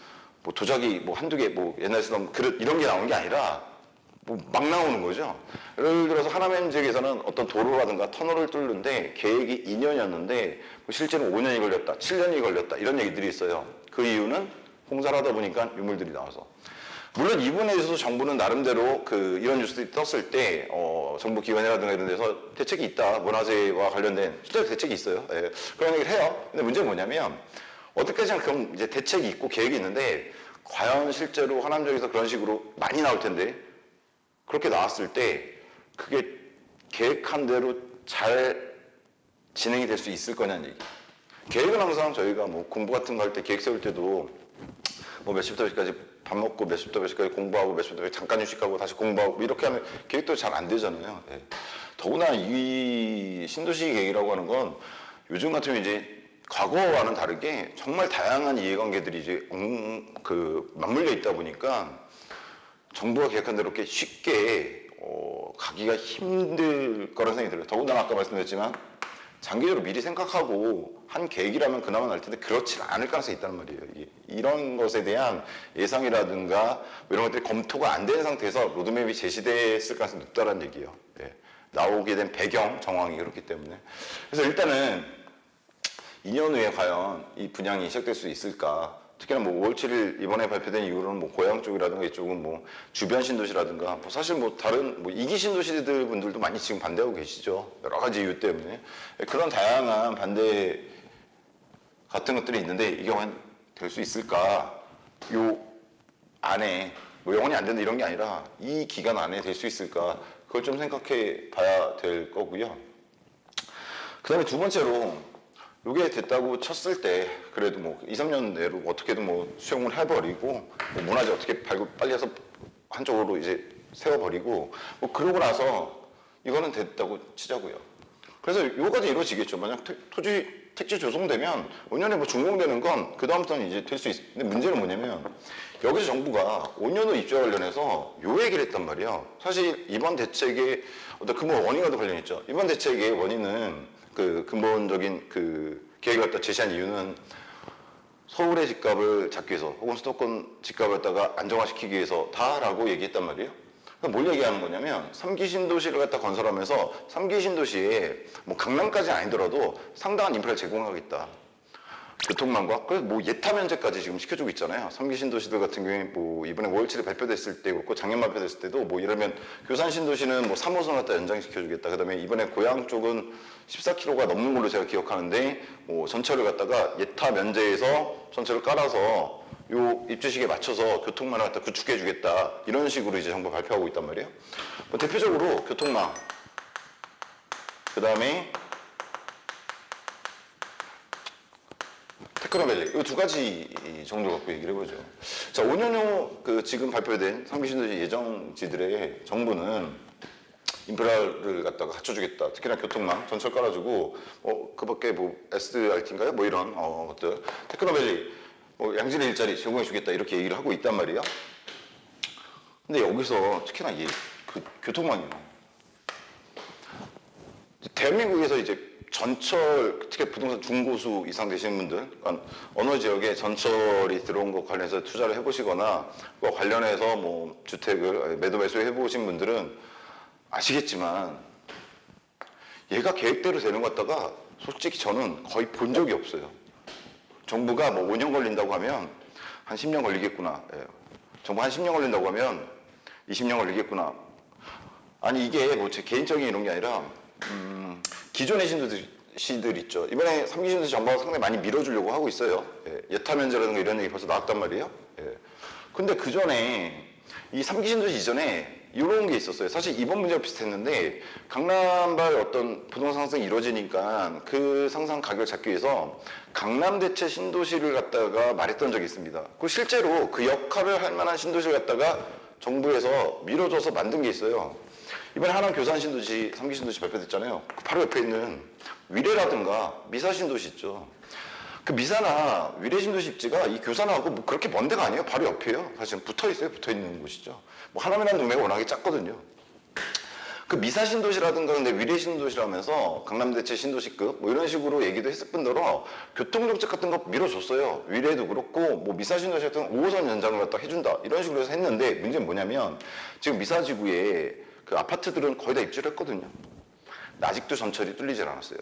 도자기 뭐 한두 개 뭐 옛날에 쓰던 그릇 이런 게 나오는 게 아니라 뭐 막 나오는 거죠. 예를 들어서 하남행 지역에서는 어떤 도로라든가 터널을 뚫는데 계획이 2년이었는데 실제로 5년이 걸렸다, 7년이 걸렸다 이런 얘기들이 있어요. 그 이유는 공사를 하다 보니까 유물들이 나와서. 물론 이 부분에 있어서 정부는 나름대로 이런 뉴스들이 떴을 때 정부 기관이라든가 이런 데서 대책이 있다, 문화재와 관련된 실제로 대책이 있어요. 예, 그런 얘기를 해요. 근데 문제는 뭐냐면 어떻게든 그럼 이제 대책이 있고 계획이 있는데 과연 실제로 하남 지역에서 그런 식으로 많이 나올 텐데 그렇게 나왔을 때 그게 계획한 대로 잘 진행이 될 수 있을 거냐는 얘기. 계획은 항상 저희가 뭐 공부 같은 거 할 때 계획 세울 때도 뭐 몇 시부터 몇 시까지 밥 먹고 몇 시부터 몇 시까지 공부하고 몇 시부터 잠깐 휴식하고 다시 공부하고 이렇게 하면 계획도 잘 안 되잖아요. 예. 더구나 이 신도시 계획이라고 하는 건 요즘 같으면 이제 과거와는 다르게 정말 다양한 이해관계들이 이제 맞물려 있다 보니까 정부가 계획한 대로 이렇게 쉽게 가기가 힘들 거라는 생각이 들어요. 더군다나 아까 말씀드렸지만 장기적으로 미리 생각하고 한 계획이라면 그나마 날 텐데 그렇지 않을 가능성이 있다는 말이에요. 이런 것에 대한 예상이라든가 뭐 이런 것들이 검토가 안 된 상태에서 로드맵이 제시됐을 가능성이 높다는 얘기예요. 예. 나오게 된 배경 정황이 그렇기 때문에. 그래서 일단은 2년 후에 과연 이 분양이 시작될 수 있을까? 특히나 뭐 5월 7일 이번에 발표된 이후로는 뭐 고양 쪽이라든가 이쪽은 뭐 주변 신도시라든가 뭐 사실 뭐 다른 뭐 2기 신도시들 분들도 많이 지금 반대하고 계시죠. 여러 가지 이유 때문에. 그런 다양한 반대 같은 것들이 있는데 이게 과연 될 수 있을까? 요 안에 뭐 영원히 안 된다 이런 게 아니라 이 기간 안에 될 수 있을까? 그걸 좀 생각해 봐야 될 거고요. 그 다음에 두 번째로 이게 됐다고 쳤을 때 그래도 뭐 2, 3년 내로 어떻게든 뭐 수용을 해버리고 뭐 문화재 어떻게 빨리 해서 한쪽으로 이제 세워버리고 뭐 그러고 나서 이거는 됐다고 치자고요. 그래서 요거까지 이루어지겠죠. 만약 택지 조성되면 5년에 뭐 준공되는 건 그 다음부터는 이제 될 수 있어요. 근데 문제는 뭐냐면 여기서 정부가 5년 후 입주와 관련해서 요 얘기를 했단 말이에요. 사실 이번 대책의 어떤 근본 원인과도 관련이 있죠. 이번 대책의 원인은 근본적인 계획을 갖다 제시한 이유는 서울의 집값을 잡기 위해서 혹은 수도권 집값을 갖다가 안정화시키기 위해서다라고 얘기했단 말이에요. 그러니까 뭘 얘기하는 거냐면 3기 신도시를 갖다 건설하면서 3기 신도시에 뭐 강남까지는 아니더라도 상당한 인프라를 제공하겠다. 교통망과 그래서 뭐 예타 면제까지 지금 시켜주고 있잖아요. 3기 신도시들 같은 경우에 뭐 이번에 5월 7일 발표됐을 때 그렇고 작년 발표됐을 때도 뭐 이러면 교산 신도시는 뭐 3호선 갖다 연장시켜주겠다. 그다음에 이번에 고양 쪽은 14km가 넘는 걸로 제가 기억하는데 뭐 전철을 갖다가 예타 면제해서 전철을 깔아서 요 입주 시기에 맞춰서 교통망을 갖다 구축해주겠다. 이런 식으로 이제 정부 발표하고 있단 말이에요. 뭐 대표적으로 교통망, 그다음에 테크노밸리 이 두 가지 정도 갖고 얘기를 해보죠. 자, 5년 후 지금 발표된 3기 신도시 예정지들의 정부는 인프라를 갖다가 갖춰주겠다. 특히나 교통망, 전철 깔아주고 그밖에 뭐 SRT인가요? 뭐 이런 것들 테크노밸리 뭐 양질의 일자리 제공해주겠다 이렇게 얘기를 하고 있단 말이에요. 근데 여기서 특히나 교통망이요. 대한민국에서 이제 전철, 특히 부동산 중고수 이상 되시는 분들, 그러니까 어느 지역에 전철이 들어온 것 관련해서 투자를 해보시거나 그거 관련해서 뭐 주택을 매도 매수 해보신 분들은 아시겠지만 얘가 계획대로 되는 것 같다가 솔직히 저는 거의 본 적이 없어요. 정부가 뭐 5년 걸린다고 하면 한 10년 걸리겠구나. 예. 정부 한 10년 걸린다고 하면 20년 걸리겠구나. 아니 이게 뭐 제 개인적인 이런 게 아니라 기존의 신도시들 있죠. 이번에 3기 신도시 정부가 상당히 많이 밀어주려고 하고 있어요. 예타 면제라든가 이런 얘기 벌써 나왔단 말이에요. 예. 근데 그 전에 이 3기 신도시 이전에 이런 게 있었어요. 사실 이번 문제가 비슷했는데 강남발 어떤 부동산 상승이 이루어지니까 그 상승 가격을 잡기 위해서 강남 대체 신도시를 갖다가 말했던 적이 있습니다. 그리고 실제로 그 역할을 할 만한 신도시를 갖다가 정부에서 밀어줘서 만든 게 있어요. 이번에 하남 교산 신도시, 3기 신도시 발표됐잖아요. 그 바로 옆에 있는 위례라든가 미사 신도시 있죠. 그 미사나 위례 신도시 입지가 이 교산하고 뭐 그렇게 먼 데가 아니에요. 바로 옆이에요. 사실 붙어 있어요. 붙어 있는 곳이죠. 뭐 하남이라는 동네가 워낙에 작거든요. 그 미사 신도시라든가 근데 위례 신도시라면서 강남대체 신도시급 뭐 이런 식으로 얘기도 했을 뿐더러 교통정책 같은 거 밀어줬어요. 위례도 그렇고 뭐 미사 신도시 같은 5호선 연장을 갖다 해준다 이런 식으로 해서 했는데 문제는 뭐냐면 지금 미사지구에 그 아파트들은 거의 다 입주를 했거든요. 근데 아직도 전철이 뚫리질 않았어요.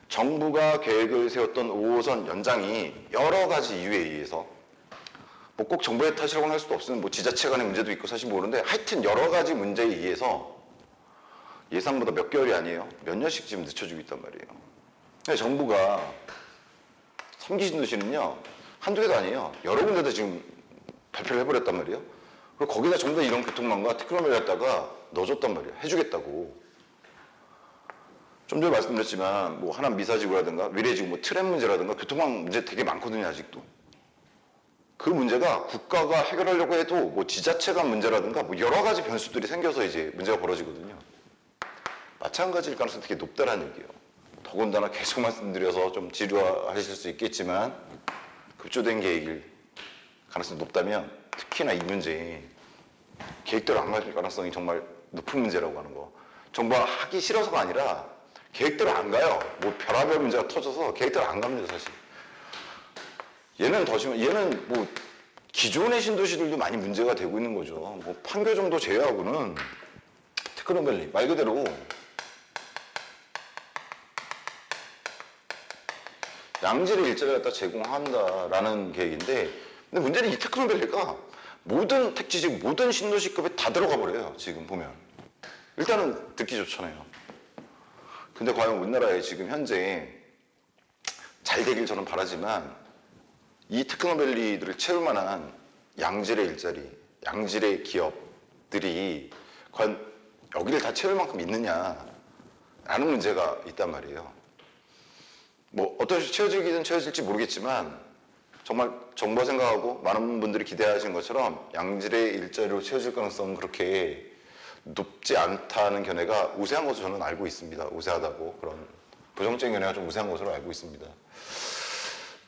정부가 계획을 세웠던 5호선 연장이 여러 가지 이유에 의해서 뭐 꼭 정부의 탓이라고는 할 수도 없으면 뭐 지자체 간의 문제도 있고 사실 모르는데 하여튼 여러 가지 문제에 의해서 예상보다 몇 개월이 아니에요. 몇 년씩 지금 늦춰지고 있단 말이에요. 근데 정부가 3기 신도시는요, 한두 개도 아니에요. 여러 군데다 지금 발표를 해버렸단 말이에요. 그리고 거기다 전부 다 이런 교통망과 테크노를 갖다가 넣어줬단 말이에요. 해주겠다고. 좀 전에 말씀드렸지만, 뭐 하남 미사지구라든가 위례지구 뭐 트램 문제라든가 교통망 문제 되게 많거든요, 아직도. 그 문제가 국가가 해결하려고 해도 뭐 지자체 간 문제라든가 뭐 여러 가지 변수들이 생겨서 이제 문제가 벌어지거든요. 마찬가지일 가능성이 되게 높다는 얘기예요. 더군다나 계속 말씀드려서 좀 지루하실 수 있겠지만 급조된 계획일 가능성이 높다면 특히나 이 문제 계획대로 안 갈 가능성이 정말 높은 문제라고 하는 거. 정부가 하기 싫어서가 아니라 계획대로 안 가요. 뭐 별의별 문제가 터져서 계획대로 안 갑니다, 사실. 얘는 더 심한, 얘는 뭐 기존의 신도시들도 많이 문제가 되고 있는 거죠. 뭐 판교 정도 제외하고는 테크노밸리 말 그대로 양질의 일자리를 갖다 제공한다라는 계획인데, 근데 문제는 이 테크노밸리가 모든 택지지구, 모든 신도시급에 다 들어가 버려요. 지금 보면 일단은 듣기 좋잖아요. 근데 과연 우리나라에 지금 현재 잘 되길 저는 바라지만 이 테크노밸리들을 채울 만한 양질의 일자리, 양질의 기업들이 과연 여기를 다 채울 만큼 있느냐라는 문제가 있단 말이에요. 뭐 어떤 식으로 채워지기는 채워질지 모르겠지만 정말 정부가 생각하고 많은 분들이 기대하시는 것처럼 양질의 일자리로 채워질 가능성은 그렇게 높지 않다는 견해가 우세한 것으로 저는 알고 있습니다. 우세하다고, 그런 부정적인 견해가 좀 우세한 것으로 알고 있습니다.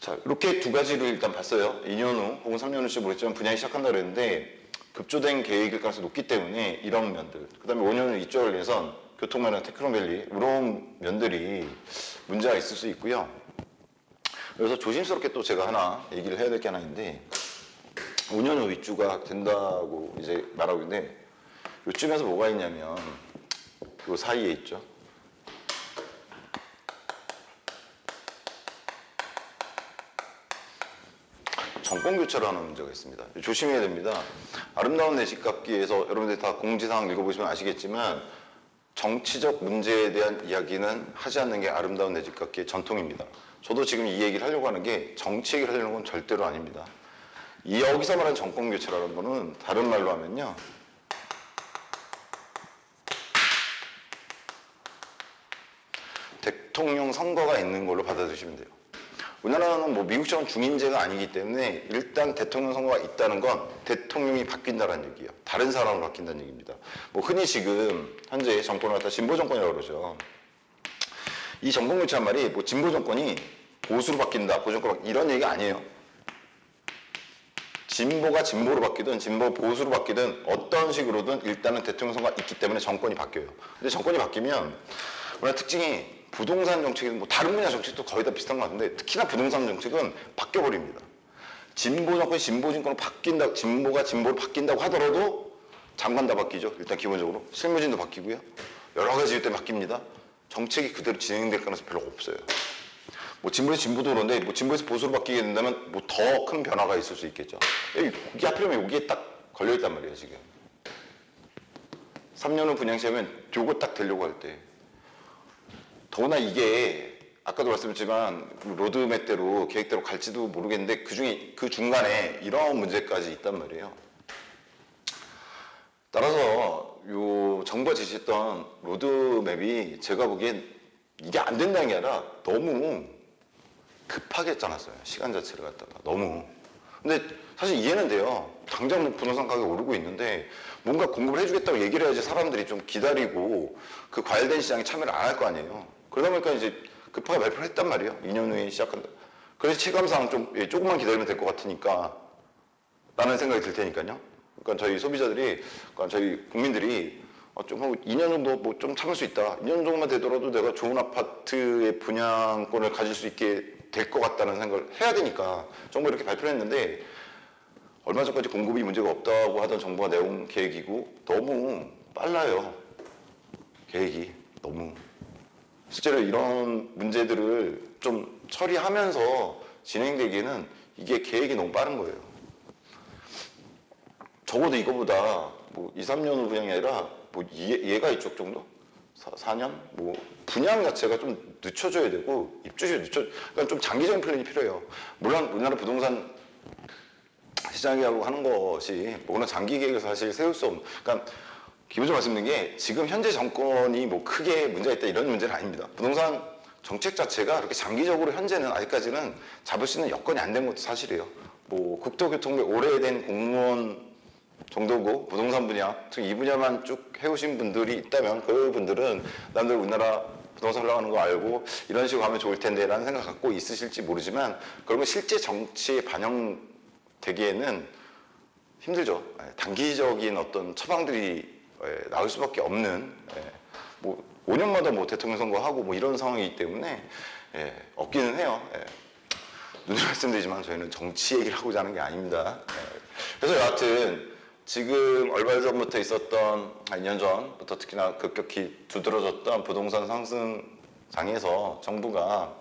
자, 이렇게 두 가지를 일단 봤어요. 2년 후 혹은 3년 후일지 모르겠지만 분양이 시작한다 그랬는데 급조된 계획일 가능성이 높기 때문에 이런 면들, 그 다음에 5년 후 이쪽을 위해선 교통면허, 테크노밸리 이런 면들이 문제가 있을 수 있고요. 그래서 조심스럽게 또 제가 하나 얘기를 해야 될 게 하나 있는데 5년 후 입주가 된다고 이제 말하고 있는데 요쯤에서 뭐가 있냐면 요 사이에 있죠. 정권교체를 하는 문제가 있습니다. 조심해야 됩니다. 아름다운 내 집 갚기에서 여러분들 다 공지사항 읽어보시면 아시겠지만 정치적 문제에 대한 이야기는 하지 않는 게 아름다운 내 집 갚기의 전통입니다. 저도 지금 이 얘기를 하려고 하는 게 정치 얘기를 하려는 건 절대로 아닙니다. 여기서 말하는 정권교체라는 거는 다른 말로 하면요, 대통령 선거가 있는 걸로 받아들이시면 돼요. 우리나라는 뭐 미국처럼 중인제가 아니기 때문에 일단 대통령 선거가 있다는 건 대통령이 바뀐다는 얘기예요. 다른 사람으로 바뀐다는 얘기입니다. 뭐 흔히 지금 현재 정권을 갖다 진보 정권이라고 그러죠. 이 정권 교체한 말이 뭐 진보 정권이 보수로 바뀐다, 보수 정권 이런 얘기가 아니에요. 진보가 진보로 바뀌든 진보 보수로 바뀌든 어떤 식으로든 일단은 대통령 선거가 있기 때문에 정권이 바뀌어요. 근데 정권이 바뀌면 우리나라 특징이 부동산 정책은 뭐 다른 분야 정책도 거의 다 비슷한 것 같은데 특히나 부동산 정책은 바뀌어버립니다. 진보 정권이 진보 정권으로 바뀐다, 진보가 진보로 바뀐다고 하더라도 장관 다 바뀌죠. 일단 기본적으로 실무진도 바뀌고요. 여러 가지 이유 때문에 바뀝니다. 정책이 그대로 진행될 가능성이 별로 없어요. 뭐 진보에서 진보도 그런데 뭐 진보에서 보수로 바뀌게 된다면 뭐 더 큰 변화가 있을 수 있겠죠. 여기 하필이면 여기에 딱 걸려있단 말이에요 지금. 3년 후 분양 시하면 요거 딱 되려고 할 때. 더구나 이게 아까도 말씀드렸지만 로드맵대로 계획대로 갈지도 모르겠는데 그 중간에 이런 문제까지 있단 말이에요. 따라서 요 정부가 제시했던 로드맵이 제가 보기엔 이게 안 된다는 게 아니라 너무 급하게 짜놨어요. 시간 자체를 갖다가 너무. 근데 사실 이해는 돼요. 당장 부동산 가격이 오르고 있는데 뭔가 공급을 해주겠다고 얘기를 해야지 사람들이 좀 기다리고 그 과열된 시장에 참여를 안 할 거 아니에요. 그러다 보니까 이제 급하게 발표를 했단 말이에요. 2년 후에 시작한다. 그래서 체감상 조금만 기다리면 될 것 같으니까 라는 생각이 들 테니까요. 그러니까 저희 소비자들이, 그러니까 저희 국민들이 좀 2년 정도 뭐 좀 참을 수 있다. 2년 정도만 되더라도 내가 좋은 아파트의 분양권을 가질 수 있게 될 것 같다는 생각을 해야 되니까 정부가 이렇게 발표를 했는데 얼마 전까지 공급이 문제가 없다고 하던 정부가 내온 계획이고 너무 빨라요. 계획이 너무. 실제로 이런 문제들을 좀 처리하면서 진행되기에는 이게 계획이 너무 빠른 거예요. 적어도 이거보다 뭐 2, 3년 후 분양이 아니라 뭐 얘가 이쪽 정도? 4년? 뭐 분양 자체가 좀 늦춰져야 되고 입주시 그러니까 좀 장기적인 플랜이 필요해요. 물론 우리나라 부동산 시장이라고 하는 것이 뭐나 장기 계획을 사실 세울 수 없는. 그러니까 기본적으로 말씀드린 게 지금 현재 정권이 뭐 크게 문제가 있다 이런 문제는 아닙니다. 부동산 정책 자체가 그렇게 장기적으로 현재는 아직까지는 잡을 수 있는 여건이 안 된 것도 사실이에요. 뭐 국토교통부에 오래된 공무원 정도고 부동산 분야, 특히 이 분야만 쭉 해오신 분들이 있다면 그분들은 남들 우리나라 부동산 올라가는 거 알고 이런 식으로 하면 좋을 텐데 라는 생각 갖고 있으실지 모르지만 그러면 실제 정치에 반영되기에는 힘들죠. 단기적인 어떤 처방들이 나올 수밖에 없는 뭐 5년마다 뭐 대통령 선거하고 뭐 이런 상황이기 때문에 없기는 해요. 눈으로 말씀드리지만 저희는 정치 얘기를 하고자 하는 게 아닙니다. 그래서 여하튼 지금 얼마 전부터 있었던 한 2년 전부터 특히나 급격히 두드러졌던 부동산 상승장에서 정부가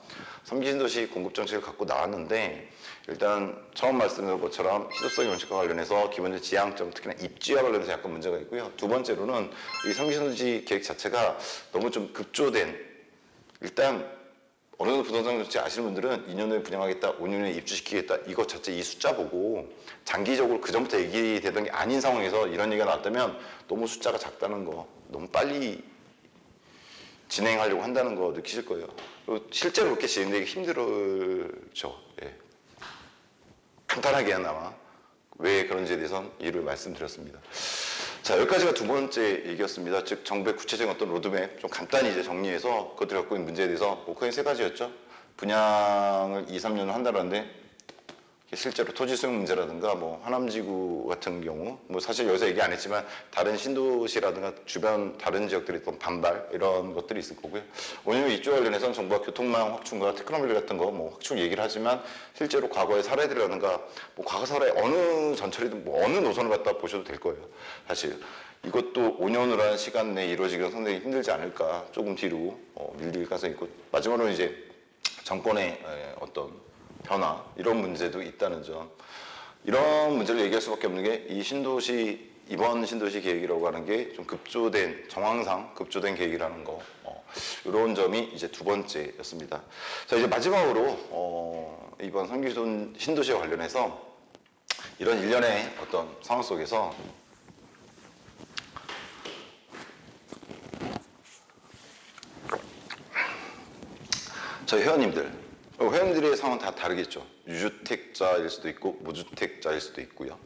3기 신도시 공급 정책을 갖고 나왔는데 일단 처음 말씀드린 것처럼 희소성 원칙과 관련해서 기본적 지향점 특히나 입지와 관련해서 약간 문제가 있고요. 두 번째로는 이 3기 신도시 계획 자체가 너무 좀 급조된 일단 어느 정도 부동산 정책 아시는 분들은 2년 후에 분양하겠다, 5년 후에 입주시키겠다 이것 자체 이 숫자 보고 장기적으로 그 전부터 얘기되던 게 아닌 상황에서 이런 얘기가 나왔다면 너무 숫자가 작다는 거 너무 빨리 진행하려고 한다는 거 느끼실 거예요. 그리고 실제로 그렇게 진행되기 힘들죠. 간단하게나마 왜 그런지에 대해서는 이유를 말씀드렸습니다. 자, 여기까지가 두 번째 얘기였습니다. 즉 정부의 구체적인 어떤 로드맵 좀 간단히 이제 정리해서 그것들이 갖고 있는 문제에 대해서 뭐 크게 세 가지였죠. 분양을 2, 3년을 한다는데 실제로 토지 수용 문제라든가 뭐 하남지구 같은 경우 뭐 사실 여기서 얘기 안 했지만 다른 신도시라든가 주변 다른 지역들이 또 반발 이런 것들이 있을 거고요. 5년 후 입주 관련해서는 정부가 교통망 확충과 테크노밀리 같은 거 뭐 확충 얘기를 하지만 실제로 과거의 사례들이라든가 뭐 과거 사례 어느 전철이든 뭐 어느 노선을 갖다 보셔도 될 거예요. 사실 이것도 5년이라는 시간 내에 이루어지기가 상당히 힘들지 않을까 조금 뒤로 밀릴 가능성이 있고 마지막으로 이제 정권의 어떤 변화 이런 문제도 있다는 점 이런 문제를 얘기할 수밖에 없는 게 이 신도시 이번 신도시 계획이라고 하는 게 좀 급조된 정황상 급조된 계획이라는 거 이런 점이 이제 두 번째였습니다. 자 이제 마지막으로 이번 3기 신도시와 관련해서 이런 일련의 어떤 상황 속에서 저희 회원님들의 상황은 다 다르겠죠. 유주택자일 수도 있고 무주택자일 수도 있고요.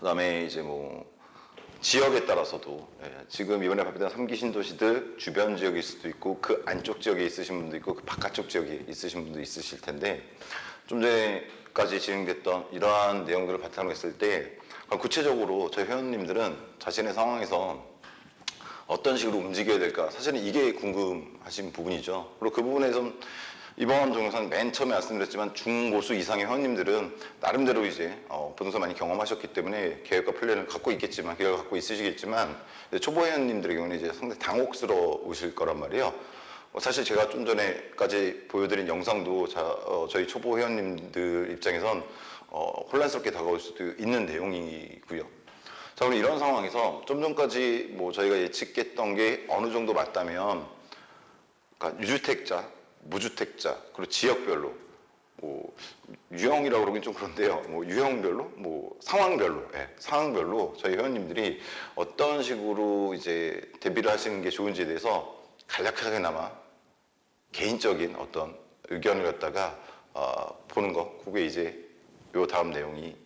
그다음에 이제 뭐 지역에 따라서도 지금 이번에 발표된 3기 신도시들 주변 지역일 수도 있고 그 안쪽 지역에 있으신 분도 있고 그 바깥쪽 지역에 있으신 분도 있으실 텐데 좀 전까지 진행됐던 이러한 내용들을 바탕으로 했을 때 구체적으로 저희 회원님들은 자신의 상황에서 어떤 식으로 움직여야 될까 사실은 이게 궁금하신 부분이죠. 그리고 그 부분에서 이번 동영상 맨 처음에 말씀드렸지만 중고수 이상의 회원님들은 나름대로 이제 부동산 많이 경험하셨기 때문에 계획과 플랜을 갖고 있겠지만 계획을 갖고 있으시겠지만 초보 회원님들의 경우는 이제 상당히 당혹스러우실 거란 말이에요. 사실 제가 좀 전에까지 보여드린 영상도 저희 초보 회원님들 입장에선 혼란스럽게 다가올 수도 있는 내용이고요. 자, 그럼 이런 상황에서 좀 전까지 뭐 저희가 예측했던 게 어느 정도 맞다면 그러니까 유주택자 무주택자 그리고 지역별로 뭐 유형이라고 그러긴 좀 그런데요. 뭐 유형별로 뭐 상황별로 저희 회원님들이 어떤 식으로 이제 대비를 하시는 게 좋은지에 대해서 간략하게나마 개인적인 어떤 의견을 갖다가 보는 거 그게 이제 요 다음 내용이